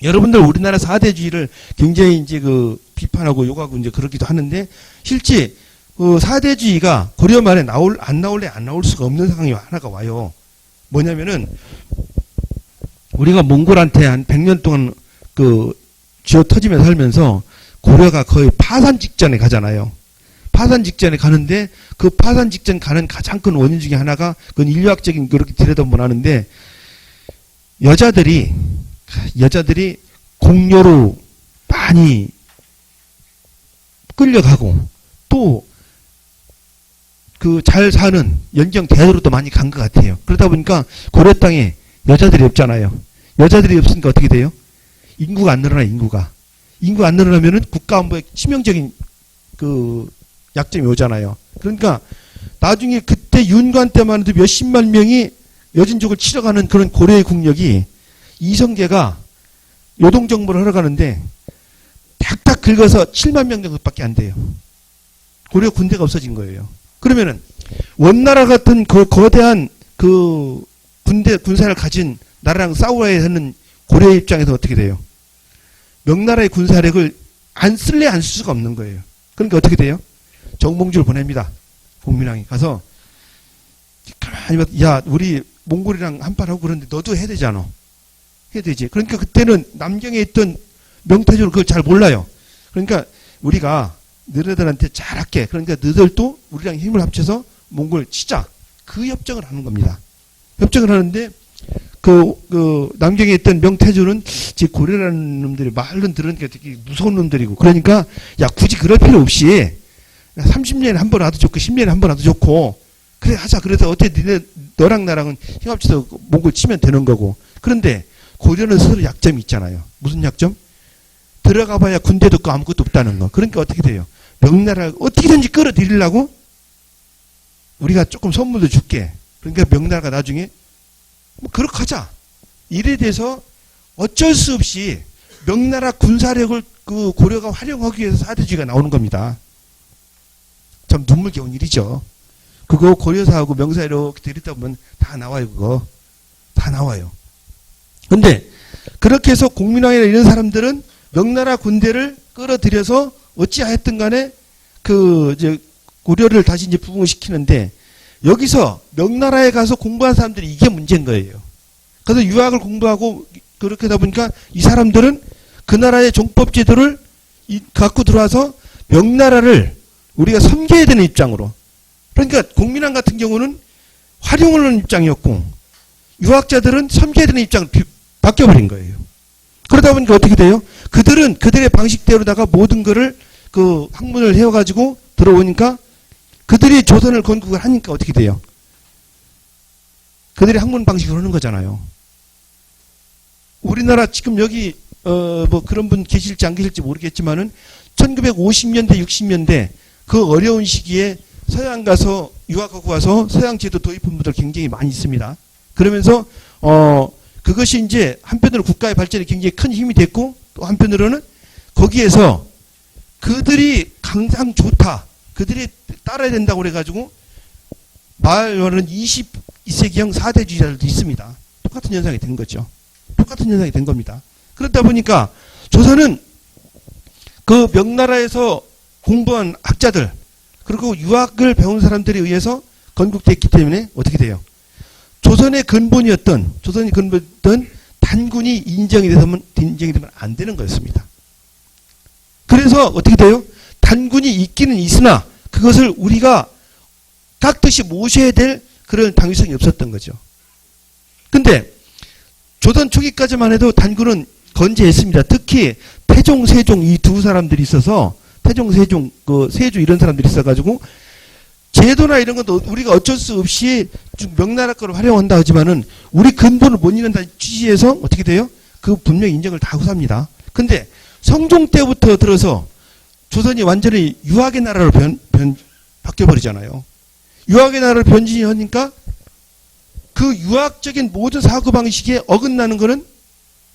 여러분들 우리나라 사대주의를 굉장히 이제 그 비판하고 욕하고 이제 그러기도 하는데 실제 그 사대주의가 고려 말에 안 나올 수가 없는 상황이 하나가 와요. 뭐냐면은 우리가 몽골한테 한 100년 동안 그 쥐어 터지며 살면서 고려가 거의 파산 직전에 가잖아요. 파산 직전에 가는데 그 파산 직전 가는 가장 큰 원인 중에 하나가 그건 인류학적인 그렇게 들여다보면 아는데 여자들이 공료로 많이 끌려가고 또 그 잘 사는 연경 대도로 또 많이 간 것 같아요. 그러다 보니까 고려 땅에 여자들이 없잖아요. 여자들이 없으니까 어떻게 돼요? 인구가 안 늘어나, 인구가 안 늘어나면은 국가안보에 치명적인 그 약점이 오잖아요. 그러니까 나중에 그때 윤관 때만 해도 몇십만 명이 여진족을 치러가는 그런 고려의 국력이 이성계가 요동정벌을 하러 가는데 탁탁 긁어서 7만 명 정도밖에 안 돼요. 고려 군대가 없어진 거예요. 그러면은 원나라 같은 그 거대한 그 군사를 가진 나라랑 싸워야 하는 고려의 입장에서 어떻게 돼요? 명나라의 군사력을 안 쓸 수가 없는 거예요. 그러니까 어떻게 돼요? 정봉주를 보냅니다. 공민왕이 가서 가만히 야 우리 몽골이랑 한판하고 그러는데 너도 해야 되잖아. 해야 되지. 그러니까 그때는 남경에 있던 명태조를 그걸 잘 몰라요. 그러니까 우리가 너희들한테 잘할게. 그러니까 너희들도 우리랑 힘을 합쳐서 몽골 치자. 그 협정을 하는 겁니다. 협정을 하는데 그 남경에 있던 명태조는 제 고려라는 놈들이 말은 들으니까 되게 무서운 놈들이고 그러니까 야 굳이 그럴 필요 없이 30년에 한 번 와도 좋고 10년에 한 번 와도 좋고 그래 하자. 그래서 어떻게 너랑 나랑은 힘 합쳐서 몽골 치면 되는 거고. 그런데 고려는 서로 약점이 있잖아요. 무슨 약점? 들어가 봐야 군대도 없고 아무것도 없다는 거. 그러니까 어떻게 돼요? 명나라를 어떻게든지 끌어들이려고 우리가 조금 선물도 줄게. 그러니까 명나라가 나중에 뭐 그렇게 하자. 이래 돼서 어쩔 수 없이 명나라 군사력을 그 고려가 활용하기 위해서 사대주의가 나오는 겁니다. 참 눈물겨운 일이죠. 그거 고려사하고 명사 이렇게 들이다 보면 다 나와요. 그거 다 나와요. 근데 그렇게 해서 공민왕이나 이런 사람들은 명나라 군대를 끌어들여서 어찌하였든 간에 이제 고려를 다시 이제 부흥시키는데 여기서 명나라에 가서 공부한 사람들이 이게 문제인 거예요. 그래서 유학을 공부하고 그렇게 하다 보니까 이 사람들은 그 나라의 종법 제도를 갖고 들어와서 명나라를 우리가 섬겨야 되는 입장으로. 그러니까 공민왕 같은 경우는 활용을 하는 입장이었고 유학자들은 섬겨야 되는 입장으로 바뀌어버린 거예요. 그러다 보니까 어떻게 돼요? 그들은 그들의 방식대로다가 모든 거를 그 학문을 해와가지고 들어오니까 그들이 조선을 건국을 하니까 어떻게 돼요? 그들의 학문 방식으로 하는 거잖아요. 우리나라 지금 여기 뭐 그런 분 계실지 안 계실지 모르겠지만은 1950년대 60년대 그 어려운 시기에 서양 가서 유학하고 와서 서양 제도 도입한 분들 굉장히 많이 있습니다. 그러면서 그것이 이제 한편으로 국가의 발전에 굉장히 큰 힘이 됐고 또 한편으로는 거기에서 그들이 항상 좋다. 그들이 따라야 된다고 그래가지고 말하는 21세기형 4대주의자들도 있습니다. 똑같은 현상이 된 거죠. 똑같은 현상이 된 겁니다. 그렇다 보니까 조선은 그 명나라에서 공부한 학자들 그리고 유학을 배운 사람들에 의해서 건국됐기 때문에 어떻게 돼요? 조선이 근본이었던 단군이 인정이 되면 안 되는 거였습니다. 그래서 어떻게 돼요? 단군이 있기는 있으나 그것을 우리가 깍듯이 모셔야 될 그런 당위성이 없었던 거죠. 근데 조선 초기까지만 해도 단군은 건재했습니다. 특히 태종, 세종 이 두 사람들이 있어서 태종, 세종, 세조 이런 사람들이 있어가지고 제도나 이런 것도 우리가 어쩔 수 없이 명나라 거를 활용한다 하지만은 우리 근본을 못 잃는다는 취지에서 어떻게 돼요? 그 분명히 인정을 다 하고 삽니다. 근데 성종 때부터 들어서 조선이 완전히 유학의 나라로 바뀌어버리잖아요. 유학의 나라로 변신하니까 그 유학적인 모든 사고방식에 어긋나는 거는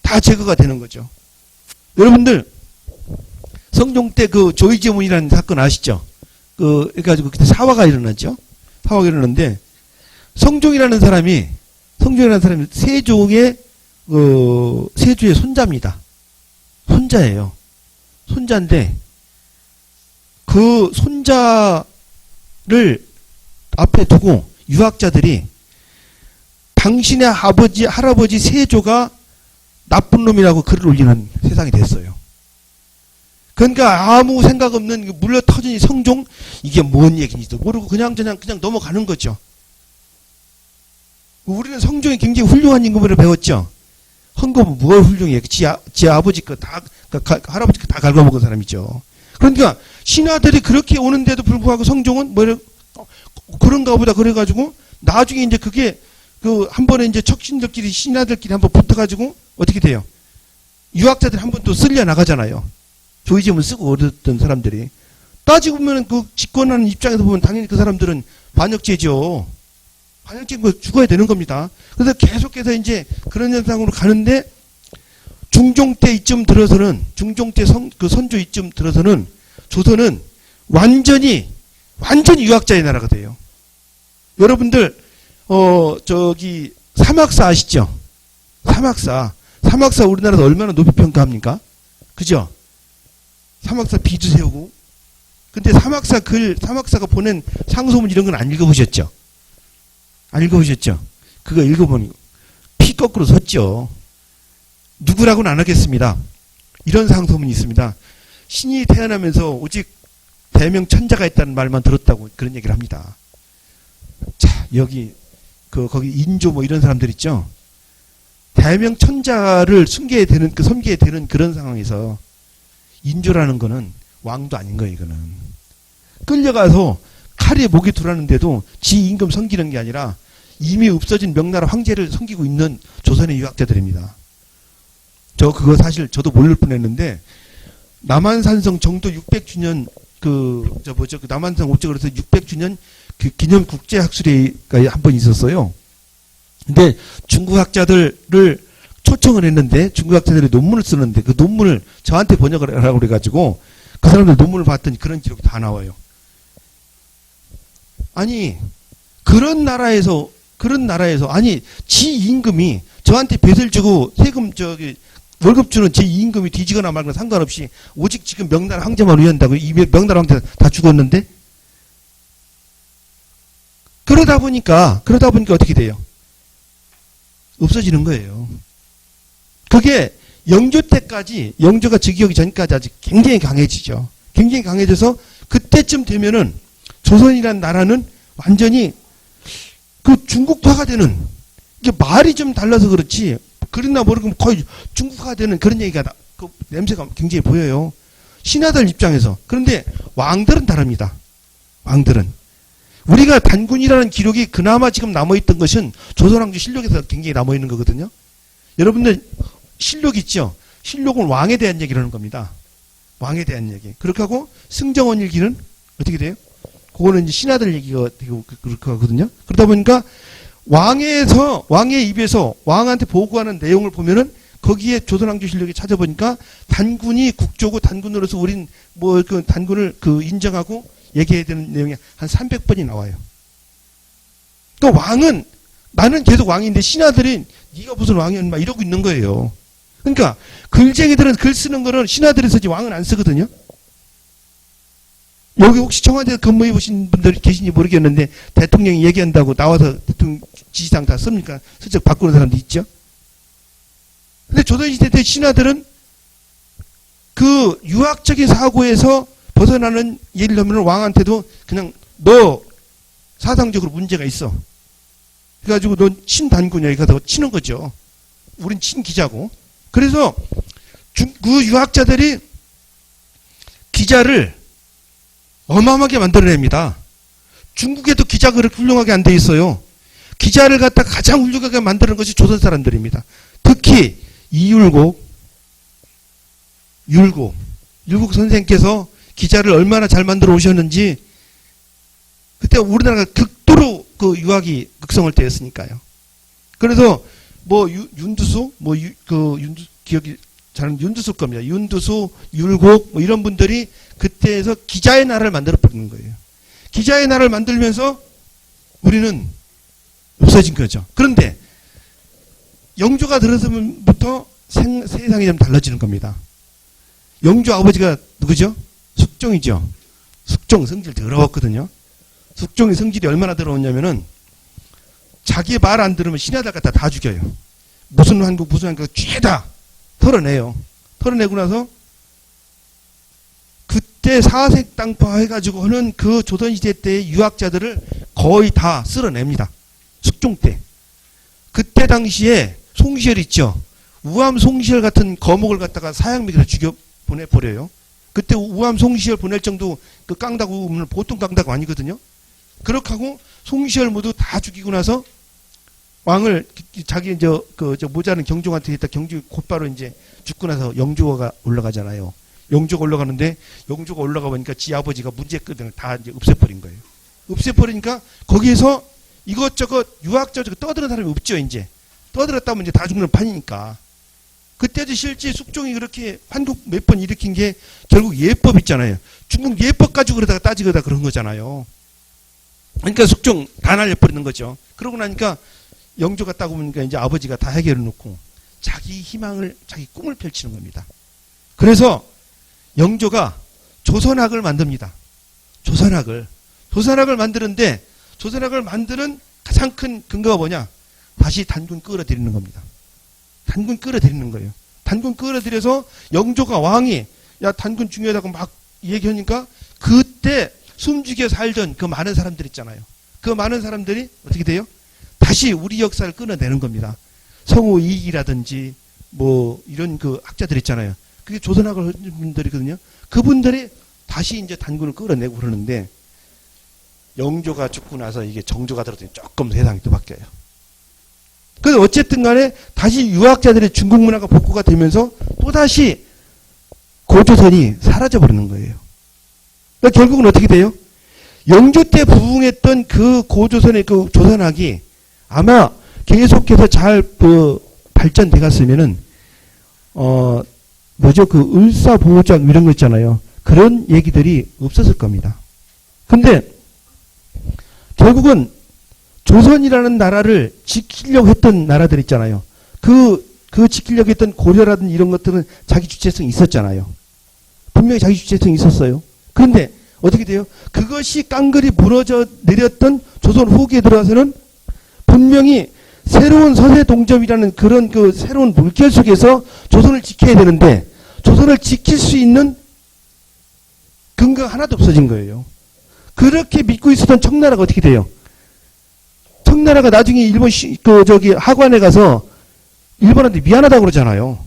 다 제거가 되는 거죠. 여러분들 성종 때 그 조이제문이라는 사건 아시죠? 그래가지고 그때 사화가 일어났죠. 사화가 일어났는데 성종이라는 사람이 세종의 세조의 손자입니다. 손자예요. 손자인데 그 손자를 앞에 두고 유학자들이 당신의 아버지, 할아버지 세조가 나쁜 놈이라고 글을 올리는 세상이 됐어요. 그러니까 아무 생각 없는 물려 터진 성종 이게 뭔 얘기인지도 모르고 그냥 넘어가는 거죠. 우리는 성종이 굉장히 훌륭한 임금을 배웠죠. 헌금은 뭘 훌륭해? 지 아버지 거 다 할아버지 거 다 갉아먹은 사람이죠. 그러니까 신하들이 그렇게 오는데도 불구하고 성종은 그런가 보다 그래가지고 나중에 이제 그게 한 번에 이제 척신들끼리 신하들끼리 한번 붙어가지고 어떻게 돼요? 유학자들이 한 번 또 쓸려 나가잖아요. 조이제문 쓰고 얻었던 사람들이. 따지고 보면 그 집권하는 입장에서 보면 당연히 그 사람들은 반역죄죠. 반역죄인 거 죽어야 되는 겁니다. 그래서 계속해서 이제 그런 현상으로 가는데 중종 때 이쯤 들어서는 중종 때 선조 이쯤 들어서는 조선은 완전히 유학자의 나라가 돼요. 여러분들 사막사 아시죠? 사막사 우리나라에서 얼마나 높이 평가합니까? 그죠? 사막사 비도 세우고. 근데 사막사가 보낸 상소문 이런 건 안 읽어보셨죠? 안 읽어보셨죠? 그거 읽어보니 피 거꾸로 섰죠. 누구라고는 안 하겠습니다. 이런 상소문이 있습니다. 신이 태어나면서 오직 대명 천자가 있다는 말만 들었다고 그런 얘기를 합니다. 자, 여기 거기 인조 뭐 이런 사람들 있죠? 대명 천자를 섬기게 되는 그런 상황에서 인조라는 거는 왕도 아닌 거예요, 이거는. 끌려가서 칼에 목이 들어왔는데도 지 임금 섬기는 게 아니라 이미 없어진 명나라 황제를 섬기고 있는 조선의 유학자들입니다. 그거 사실 저도 모를 뻔 했는데, 남한산성 정도 600주년, 남한산 옥제 그래서 600주년 기념 국제학술회의가 한 번 있었어요. 근데 중국 학자들을 초청을 했는데 중국 학자들이 논문을 쓰는데 그 논문을 저한테 번역을 하라고 그래가지고 그 사람들 논문을 봤더니 그런 기록이 다 나와요. 아니 그런 나라에서 아니 지 임금이 저한테 빚을 주고 세금 월급 주는 제 임금이 뒤지거나 말거나 상관없이 오직 지금 명나라 황제만 위한다고 이 명나라 황제 다 죽었는데 그러다 보니까 어떻게 돼요? 없어지는 거예요. 그게 영조 때까지, 영조가 즉위하기 전까지 아직 굉장히 강해지죠. 굉장히 강해져서 그때쯤 되면은 조선이라는 나라는 완전히 중국화가 되는, 이게 말이 좀 달라서 그렇지, 그랬나 모르고 거의 중국화가 되는 그런 얘기가 냄새가 굉장히 보여요. 신하들 입장에서. 그런데 왕들은 다릅니다. 왕들은. 우리가 단군이라는 기록이 그나마 지금 남아있던 것은 조선왕조 실록에서 굉장히 남아있는 거거든요. 여러분들 실록 있죠? 실록은 왕에 대한 얘기를 하는 겁니다. 왕에 대한 얘기. 그렇게 하고 승정원 일기는 어떻게 돼요? 그거는 이제 신하들 얘기가 되고 그렇게 하거든요. 그러다 보니까 왕의 입에서 왕한테 보고하는 내용을 보면은 거기에 조선왕조실록에 찾아보니까 단군이 국조고 단군으로서 우린 뭐 그 단군을 그 인정하고 얘기해야 되는 내용이 한 300번이 나와요. 또 왕은 나는 계속 왕인데 신하들이 네가 무슨 왕이야 막 이러고 있는 거예요. 그러니까 글쟁이들은 글 쓰는 거는 신하들이 쓰지 왕은 안 쓰거든요. 여기 혹시 청와대 근무해 보신 분들이 계신지 모르겠는데 대통령이 얘기한다고 나와서 대통령 지시사항 다 씁니까? 슬쩍 바꾸는 사람도 있죠. 근데 조선시대 때 신하들은 그 유학적인 사고에서 벗어나는, 예를 들면 왕한테도 그냥 너 사상적으로 문제가 있어. 그래가지고 넌 친단군이야. 이거 치는 거죠. 우린 친기자고. 그래서 그 유학자들이 기자를 어마어마하게 만들어냅니다. 중국에도 기자가 그렇게 훌륭하게 안 돼 있어요. 기자를 갖다 가장 훌륭하게 만드는 것이 조선 사람들입니다. 특히 이율곡 선생께서 기자를 얼마나 잘 만들어 오셨는지, 그때 우리나라가 극도로 그 유학이 극성할 때였으니까요. 그래서 뭐 윤두수, 기억이 잘 윤두수 겁니다. 윤두수, 율곡 뭐 이런 분들이 그때에서 기자의 나라를 만들어 버리는 거예요. 기자의 나라를 만들면서 우리는 없어진 거죠. 그런데 영조가 들어서부터 세상이 좀 달라지는 겁니다. 영조 아버지가 누구죠? 숙종이죠. 숙종 성질 더러웠거든요. 숙종의 성질이 얼마나 더러웠냐면은 자기 말 안 들으면 신하들 갖다 다 죽여요. 무슨 한국 죄다 털어내요. 털어내고 나서 그때 사색당파 해가지고 하는 그 조선시대 때의 유학자들을 거의 다 쓸어냅니다. 숙종 때. 그때 당시에 송시열 있죠. 우암 송시열 같은 거목을 갖다가 사형미로 죽여 보내버려요. 그때 우암 송시열 보낼 정도 그 깡다구는 보통 깡다구 아니거든요. 그렇게 하고 송시열 모두 다 죽이고 나서 왕을 자기 모자는 경종한테 했다. 경종이 곧바로 이제 죽고 나서 영조가 올라가잖아요. 영조가 올라가는데 영조가 올라가 보니까 지 아버지가 문제거든을 다 이제 없애버린 거예요. 없애버리니까 거기에서 이것저것 유학자적 떠드는 사람이 없죠. 이제 떠들었다면 이제 다 죽는 판이니까. 그때도 실제 숙종이 그렇게 한국 몇 번 일으킨 게 결국 예법 있잖아요. 중국 예법 가지고 그러다가 따지거다 그런 거잖아요. 그러니까 숙종 다 날려버리는 거죠. 그러고 나니까 영조가 따고 보니까 이제 아버지가 다 해결해 놓고 자기 희망을, 자기 꿈을 펼치는 겁니다. 그래서 영조가 조선학을 만듭니다. 조선학을 만드는데 조선학을 만드는 가장 큰 근거가 뭐냐? 다시 단군 끌어들이는 겁니다. 단군 끌어들이는 거예요. 단군 끌어들여서 영조가 왕이 야 단군 중요하다고 막 얘기하니까 그때 숨죽여 살던 그 많은 사람들 있잖아요. 그 많은 사람들이 어떻게 돼요? 다시 우리 역사를 끊어내는 겁니다. 성우 이익이라든지 뭐 이런 그 학자들 있잖아요. 그게 조선학을 하는 분들이거든요. 그분들이 다시 이제 단군을 끌어내고 그러는데 영조가 죽고 나서 이게 정조가 들었더니 조금 세상이 또 바뀌어요. 그래서 어쨌든 간에 다시 유학자들의 중국 문화가 복구가 되면서 또다시 고조선이 사라져버리는 거예요. 그러니까 결국은 어떻게 돼요? 영조 때 부흥했던 그 고조선의 그 조선학이 아마 계속해서 잘 발전돼 갔으면은, 그 을사보호작 이런 거 있잖아요. 그런 얘기들이 없었을 겁니다. 근데 결국은 조선이라는 나라를 지키려고 했던 나라들 있잖아요. 그 지키려고 했던 고려라든지 이런 것들은 자기 주체성이 있었잖아요. 분명히 자기 주체성이 있었어요. 그런데 어떻게 돼요? 그것이 깡그리 무너져 내렸던 조선 후기에 들어와서는 분명히 새로운 서세동점이라는 그런 그 새로운 물결 속에서 조선을 지켜야 되는데 조선을 지킬 수 있는 근거가 하나도 없어진 거예요. 그렇게 믿고 있었던 청나라가 어떻게 돼요? 청나라가 나중에 일본 하관에 가서 일본한테 미안하다고 그러잖아요.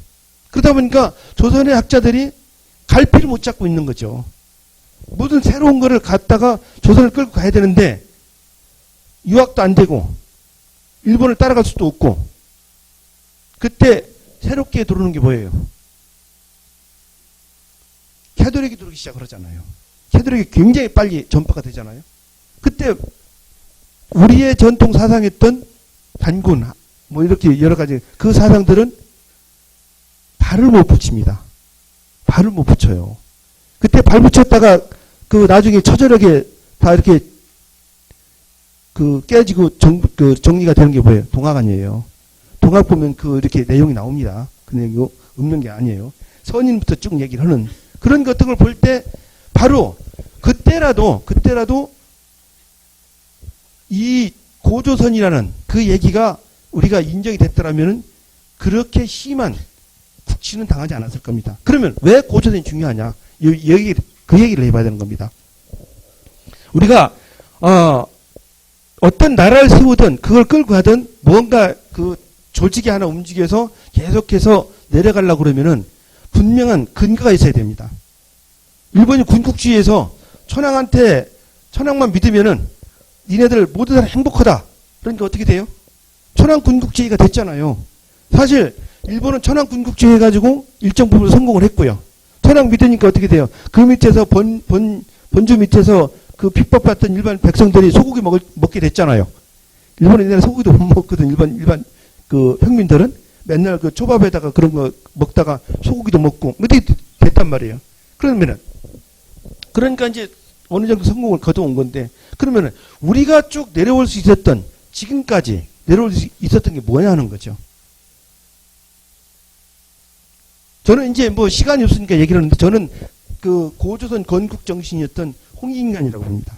그러다 보니까 조선의 학자들이 갈피를 못 잡고 있는 거죠. 모든 새로운 거를 갖다가 조선을 끌고 가야 되는데 유학도 안 되고 일본을 따라갈 수도 없고 그때 새롭게 들어오는 게 뭐예요? 캐톨릭이 들어오기 시작하잖아요. 캐톨릭이 굉장히 빨리 전파가 되잖아요. 그때 우리의 전통 사상했던 단군, 뭐 이렇게 여러 가지 그 사상들은 발을 못 붙입니다. 발을 못 붙여요. 그때 발 붙였다가 그 나중에 처절하게 다 이렇게 그 깨지고 정리가 되는 게 뭐예요? 동학 아니에요. 동학 보면 그 이렇게 내용이 나옵니다. 그 내용이 없는 게 아니에요. 선인부터 쭉 얘기를 하는 그런 같은 걸 볼 때 바로 그때라도 이 고조선이라는 그 얘기가 우리가 인정이 됐더라면은 그렇게 심한 국치는 당하지 않았을 겁니다. 그러면 왜 고조선이 중요하냐? 그 얘기를 해봐야 되는 겁니다. 우리가 어떤 나라를 세우든 그걸 끌고 가든 뭔가 그 조직이 하나 움직여서 계속해서 내려가려고 그러면은 분명한 근거가 있어야 됩니다. 일본이 군국주의에서 천황만 믿으면은 니네들 모두 다 행복하다. 그러니까 어떻게 돼요? 천황 군국주의가 됐잖아요. 사실 일본은 천황 군국주의 해가지고 일정 부분 성공을 했고요. 천황 믿으니까 어떻게 돼요? 그 밑에서 본주 밑에서 그 핍박받던 일반 백성들이 소고기 먹게 됐잖아요. 일본은 옛날에 소고기도 못 먹거든. 일반 그 평민들은 맨날 그 초밥에다가 그런 거 먹다가 소고기도 먹고 어떻게 됐단 말이에요. 그러니까 이제 어느 정도 성공을 거둬온 건데 그러면은 우리가 쭉 내려올 수 있었던 지금까지 내려올 수 있었던 게 뭐냐 하는 거죠. 저는 이제 뭐 시간이 없으니까 얘기를 하는데 저는 그 고조선 건국 정신이었던 홍익인간이라고 봅니다.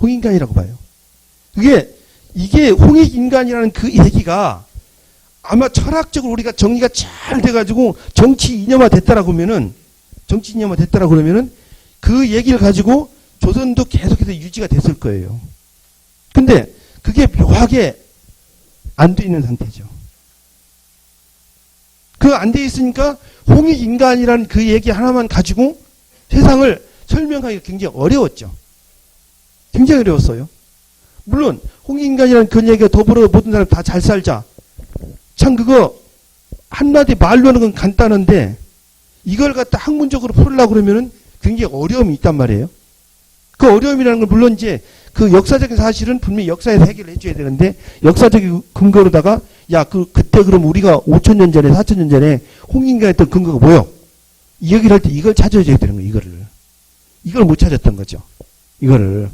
홍익인간이라고 봐요. 이게 홍익인간이라는 그 얘기가 아마 철학적으로 우리가 정리가 잘 돼가지고 정치 이념화 됐다라고 그러면은 그 얘기를 가지고 조선도 계속해서 유지가 됐을 거예요. 근데 그게 묘하게 안 돼 있는 상태죠. 그 안 돼 있으니까 홍익인간이라는 그 얘기 하나만 가지고 세상을 설명하기가 굉장히 어려웠죠. 굉장히 어려웠어요. 물론 홍익인간이라는 그 얘기가 더불어 모든 사람 다 잘 살자. 참 그거 한마디 말로 하는 건 간단한데 이걸 갖다 학문적으로 풀으려고 그러면은 굉장히 어려움이 있단 말이에요. 그 어려움이라는 건 물론 이제 그 역사적인 사실은 분명히 역사에서 해결을 해줘야 되는데 역사적인 근거로다가 그때 그럼 우리가 5,000년 전에 4,000년 전에 홍익인간 했던 근거가 뭐요? 이 얘기를 할 때 이걸 찾아줘야 되는 거예요. 이걸 못 찾았던 거죠. 이거를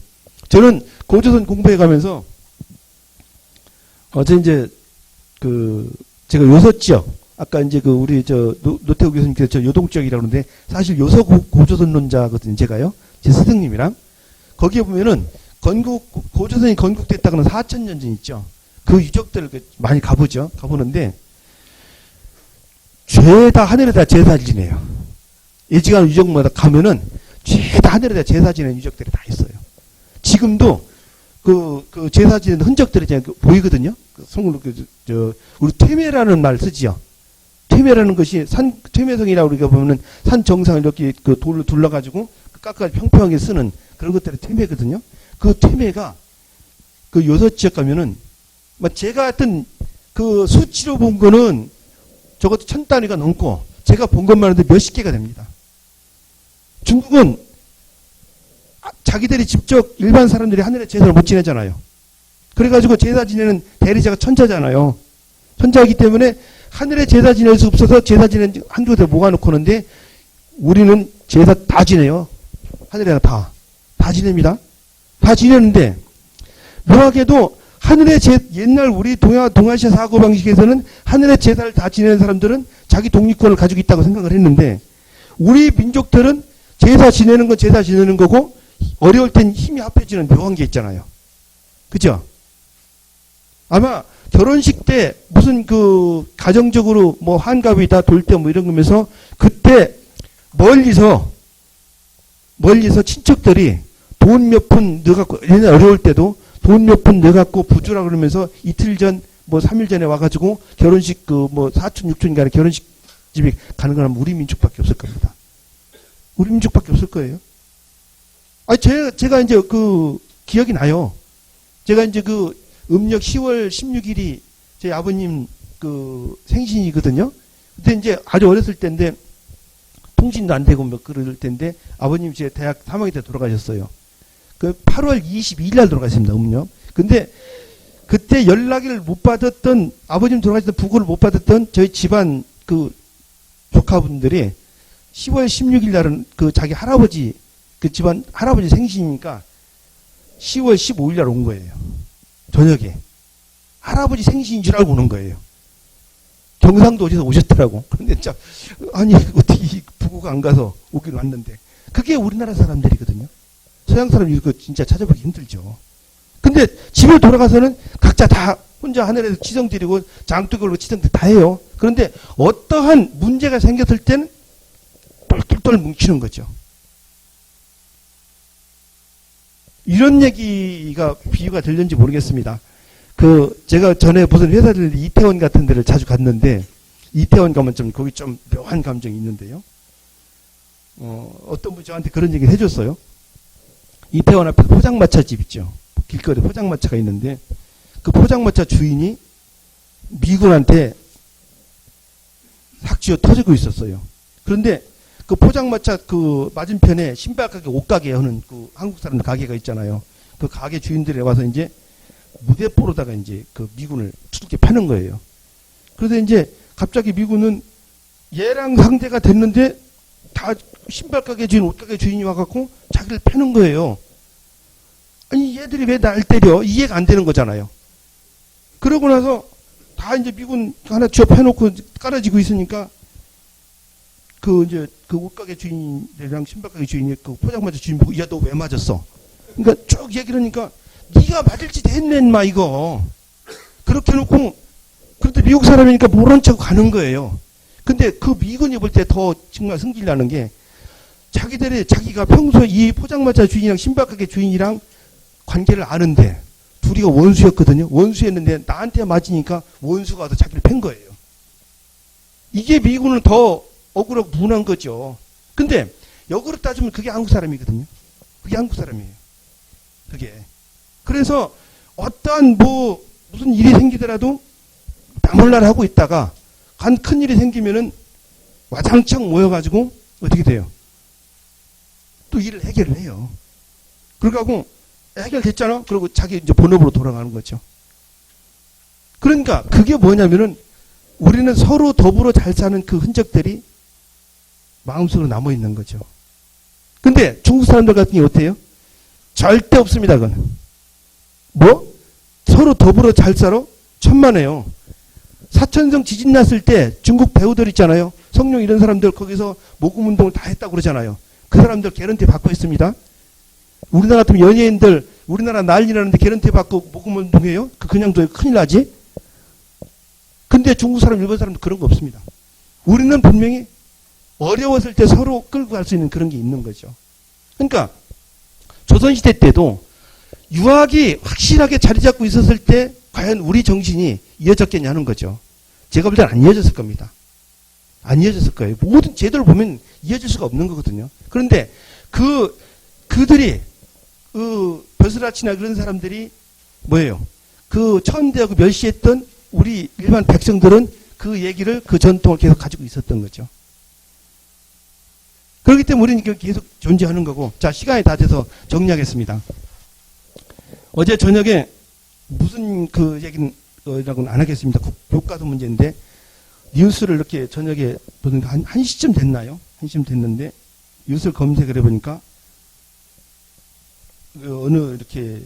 저는 고조선 공부해 가면서 어제 이제 제가 요서 지역 아까 이제 우리 노태우 교수님께서 저 요동 지역이라고 그러는데 사실 요서 고조선론자거든요. 제가요. 제 스승님이랑 거기에 보면은 고조선이 건국됐다고는 4,000년 전 있죠. 그 유적들을 많이 가보는데 죄다 하늘에다 제사 지내요. 예지간 유적마다 가면은 죄다 하늘에다 제사 지내는 유적들이 다 있어요. 지금도 그 제사 지내는 흔적들이 보이거든요. 우리 퇴매라는 말 쓰지요. 퇴매라는 것이 퇴매성이라고 우리가 보면은 산 정상을 이렇게 그 돌로 둘러가지고 깎아가지고 평평하게 쓰는 그런 것들이 퇴매거든요. 그 퇴매가 그 요서 지역 가면은 제가 하여튼 그 수치로 본 거는 적어도 1,000단위가 넘고 제가 본 것만 해도 몇십 개가 됩니다. 중국은 자기들이 직접 일반 사람들이 하늘에 제사를 못 지내잖아요. 그래가지고 제사 지내는 대리자가 천자잖아요. 천자이기 때문에 하늘에 제사 지낼 수 없어서 제사 지내는 한두 대 모아놓고 하는데 우리는 제사 다 지내요. 하늘에다 다 지냅니다. 다 지내는데 묘하게도 하늘의 옛날 우리 동아시아 사고방식에서는 하늘의 제사를 다 지내는 사람들은 자기 독립권을 가지고 있다고 생각을 했는데 우리 민족들은 제사 지내는 건 제사 지내는 거고 어려울 땐 힘이 합해지는 묘한 게 있잖아요. 그죠? 아마 결혼식 때 무슨 가정적으로 뭐 한갑이다 돌 때 뭐 이런 거면서 그때 멀리서 친척들이 돈 몇 푼 넣어갖고 옛날 어려울 때도 돈 몇 푼 넣어갖고 부주라 그러면서 이틀 전 뭐 3일 전에 와가지고 결혼식 뭐 4촌 6촌 가는 결혼식 집에 가는 건 우리 민족밖에 없을 겁니다. 우리 민족밖에 없을 거예요. 제가 이제 기억이 나요. 제가 이제 음력 10월 16일이 제 아버님 생신이거든요. 그때 이제 아주 어렸을 때인데 통신도 안 되고 뭐 그럴 때인데 아버님 제 대학 3학년 때 돌아가셨어요. 8월 22일 날 돌아가셨습니다. 음력. 근데 그때 연락을 못 받았던, 아버님 돌아가셨던 부고를 못 받았던 저희 집안 그 조카분들이 10월 16일 날은 그 자기 할아버지, 그 집안 할아버지 생신이니까 10월 15일 날 온 거예요. 저녁에. 할아버지 생신인 줄 알고 오는 거예요. 경상도 어디서 오셨더라고. 그런데 참, 아니, 어떻게 부고가 안 가서 오긴 왔는데. 그게 우리나라 사람들이거든요. 서양 사람 이거 진짜 찾아보기 힘들죠. 근데 집에 돌아가서는 각자 다 혼자 하늘에서 치성 드리고 장도 걸고 치성 다 해요. 그런데 어떠한 문제가 생겼을 때는 똘똘똘 뭉치는 거죠. 이런 얘기가 비유가 될는지 모르겠습니다. 제가 전에 무슨 회사들 이태원 같은 데를 자주 갔는데, 이태원 가면 좀 거기 좀 묘한 감정이 있는데요. 어떤 분이 저한테 그런 얘기를 해줬어요. 이태원 앞에 포장마차 집 있죠. 길거리 포장마차가 있는데, 그 포장마차 주인이 미군한테 삭쥐어 터지고 있었어요. 그런데 그 포장마차 그 맞은편에 신발가게, 옷가게 하는 그 한국 사람들 가게가 있잖아요. 그 가게 주인들이 와서 이제 무대포로다가 이제 그 미군을 두둑게 패는 거예요. 그래서 이제 갑자기 미군은 얘랑 상대가 됐는데 다 신발가게 주인, 옷가게 주인이 와갖고 자기를 패는 거예요. 아니, 얘들이 왜 날 때려? 이해가 안 되는 거잖아요. 그러고 나서 다 이제 미군 하나 쥐어 패놓고 깔아지고 있으니까 이제 그 옷가게 주인이랑 신발가게 주인이 그 포장마차 주인 보고, 야, 너 왜 맞았어? 그러니까 쭉 얘기를 하니까, 네가 맞을 짓 했네, 인마, 이거. 그렇게 해놓고, 그래도 미국 사람이니까 모른 척 가는 거예요. 근데 그 미군이 볼 때 더 정말 승질 나는 게, 자기가 평소에 이 포장마차 주인이랑 신발가게 주인이랑 관계를 아는데, 둘이가 원수였거든요. 원수였는데 나한테 맞으니까 원수가 와서 자기를 팬 거예요. 이게 미군은 더 억울하고 분한 거죠. 근데 역으로 따지면 그게 한국 사람이거든요. 그게 한국 사람이에요. 그게. 그래서 어떠한 무슨 일이 생기더라도 나몰라라 하고 있다가 큰 일이 생기면은 와장창 모여가지고 어떻게 돼요? 또 일을 해결을 해요. 그러고 해결됐잖아? 그리고 자기 이제 본업으로 돌아가는 거죠. 그러니까 그게 뭐냐면은 우리는 서로 더불어 잘 사는 그 흔적들이 마음속으로 남아있는 거죠. 근데 중국 사람들 같은 게 어때요? 절대 없습니다, 그건. 서로 더불어 잘 살아? 천만에요. 사천성 지진 났을 때 중국 배우들 있잖아요. 성룡 이런 사람들 거기서 모금운동을 다 했다고 그러잖아요. 그 사람들 개런티 받고 있습니다. 우리나라 같으면 연예인들 우리나라 난리 나는데 개런티 받고 모금운동해요? 그냥 둬요. 큰일 나지? 근데 중국 사람, 일본 사람도 그런 거 없습니다. 우리는 분명히 어려웠을 때 서로 끌고 갈 수 있는 그런 게 있는 거죠. 그러니까 조선시대 때도 유학이 확실하게 자리 잡고 있었을 때 과연 우리 정신이 이어졌겠냐는 거죠. 제가 볼 때는 안 이어졌을 겁니다. 안 이어졌을 거예요. 모든 제도를 보면 이어질 수가 없는 거거든요. 그런데 그들이 벼슬아치나 그런 사람들이 뭐예요? 그 천대하고 멸시했던 우리 일반 백성들은 그 얘기를, 그 전통을 계속 가지고 있었던 거죠. 그렇기 때문에 우리는 계속 존재하는 거고. 자, 시간이 다 돼서 정리하겠습니다. 어제 저녁에 무슨 그 얘기는 라고는 안 하겠습니다. 교과서 문제인데 뉴스를 이렇게 저녁에 보니까 한 1시쯤 됐나요? 1시쯤 됐는데 뉴스를 검색을 해보니까 어느 이렇게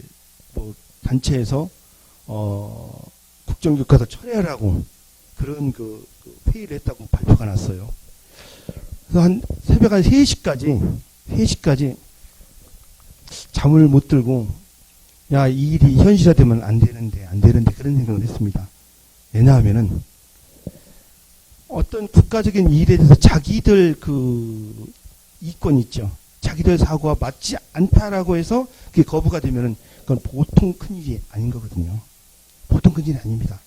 단체에서 국정교과서 철회하라고 그런 그 회의를 했다고 발표가 났어요. 그래서 한 새벽 한 3시까지 잠을 못 들고, 야, 이 일이 현실화되면 안 되는데 그런 생각을 했습니다. 왜냐하면은 어떤 국가적인 일에 대해서 자기들 그 이권 있죠. 자기들 사고와 맞지 않다라고 해서 그게 거부가 되면은 그건 보통 큰일이 아닌 거거든요. 보통 큰일이 아닙니다.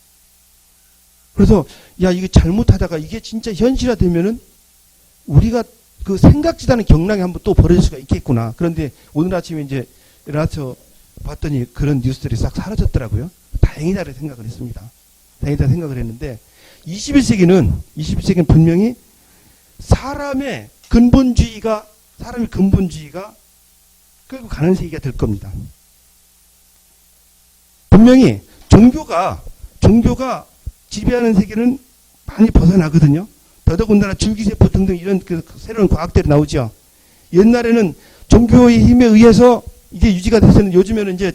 그래서 야, 이게 잘못하다가 이게 진짜 현실화되면은 우리가 그 생각지도 않은 경랑이 한번 또 벌어질 수가 있겠구나. 그런데 오늘 아침에 이제 일어나서 봤더니 그런 뉴스들이 싹 사라졌더라고요. 다행이다라고 생각을 했습니다. 다행이다 생각을 했는데 21세기는 분명히 사람의 근본주의가 끌고 가는 세기가 될 겁니다. 분명히 종교가 지배하는 세계는 많이 벗어나거든요. 더더군다나 줄기세포 등등 이런 그 새로운 과학들이 나오죠. 옛날에는 종교의 힘에 의해서 이게 유지가 됐었는데 요즘에는 이제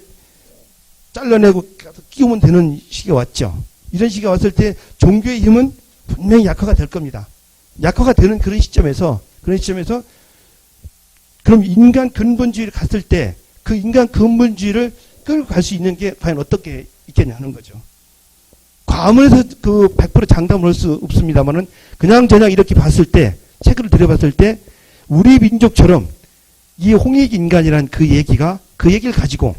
잘라내고 끼우면 되는 시기가 왔죠. 이런 시기가 왔을 때 종교의 힘은 분명히 약화가 될 겁니다. 약화가 되는 그런 시점에서 그럼 인간 근본주의를 갔을 때 그 인간 근본주의를 끌고 갈 수 있는 게 과연 어떻게 있겠냐는 거죠. 과문해서 그 100% 장담을 할 수 없습니다만은 그냥 이렇게 봤을 때 책을 들여봤을 때 우리 민족처럼 이 홍익 인간이란 그 얘기를 가지고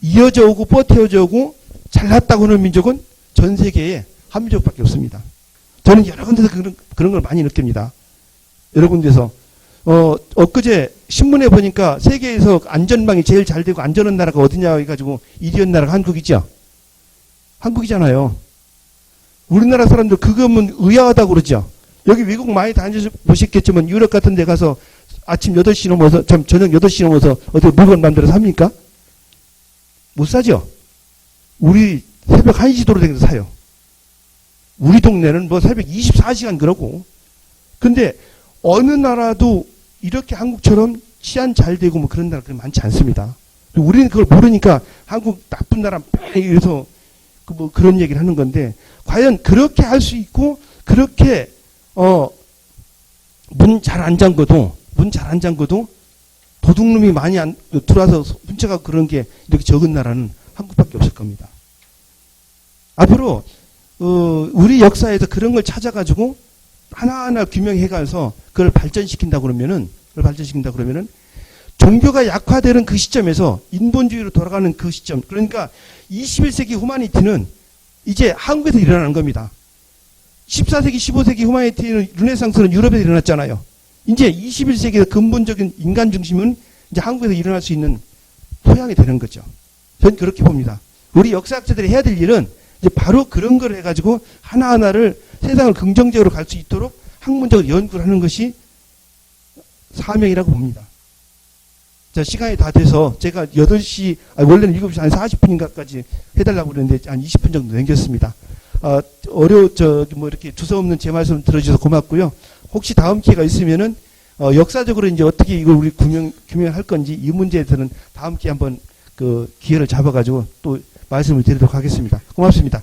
이어져 오고 버텨져 오고 잘났다고 하는 민족은 전 세계에 한 민족밖에 없습니다. 저는 여러 군데서 그런 걸 많이 느낍니다. 여러 군데서 엊그제 신문에 보니까 세계에서 안전망이 제일 잘 되고 안전한 나라가 어디냐 해가지고 1위인 나라가 한국이죠. 한국이잖아요. 우리나라 사람들 그거면 의아하다고 그러죠. 여기 외국 많이 다녀보셨겠지만 유럽 같은 데 가서 아침 8시 넘어서 저녁 8시 넘어서 어떻게 물건 만들어 삽니까? 못 사죠. 우리 새벽 1시 도로 댕겨서 사요. 우리 동네는 뭐 새벽 24시간 그러고. 근데 어느 나라도 이렇게 한국처럼 치안 잘 되고 뭐 그런 나라가 많지 않습니다. 우리는 그걸 모르니까 한국 나쁜 나라 이래서 뭐 그런 얘기를 하는 건데 과연 그렇게 할 수 있고 그렇게 문 잘 안 잠궈도 도둑놈이 많이 들어와서 훔쳐가고 그런 게 이렇게 적은 나라는 한국밖에 없을 겁니다. 앞으로 우리 역사에서 그런 걸 찾아가지고 하나하나 규명해가서 그걸 발전시킨다 그러면은 종교가 약화되는 그 시점에서 인본주의로 돌아가는 그 시점, 그러니까 21세기 후마니티는 이제 한국에서 일어나는 겁니다. 14세기, 15세기 후마니티는 르네상스는 유럽에서 일어났잖아요. 이제 21세기의 근본적인 인간 중심은 이제 한국에서 일어날 수 있는 토양이 되는 거죠. 저는 그렇게 봅니다. 우리 역사학자들이 해야 될 일은 이제 바로 그런 걸 해가지고 하나하나를 세상을 긍정적으로 갈 수 있도록 학문적으로 연구를 하는 것이 사명이라고 봅니다. 자, 시간이 다 돼서 제가 8시, 원래는 7시 한 40분인가까지 해달라고 그랬는데 한 20분 정도 남겼습니다. 이렇게 두서없는 제 말씀 들어주셔서 고맙고요. 혹시 다음 기회가 있으면은, 역사적으로 이제 어떻게 이걸 우리 규명할 건지 이 문제에 대해서는 다음 기회에 한번 그 기회를 잡아가지고 또 말씀을 드리도록 하겠습니다. 고맙습니다.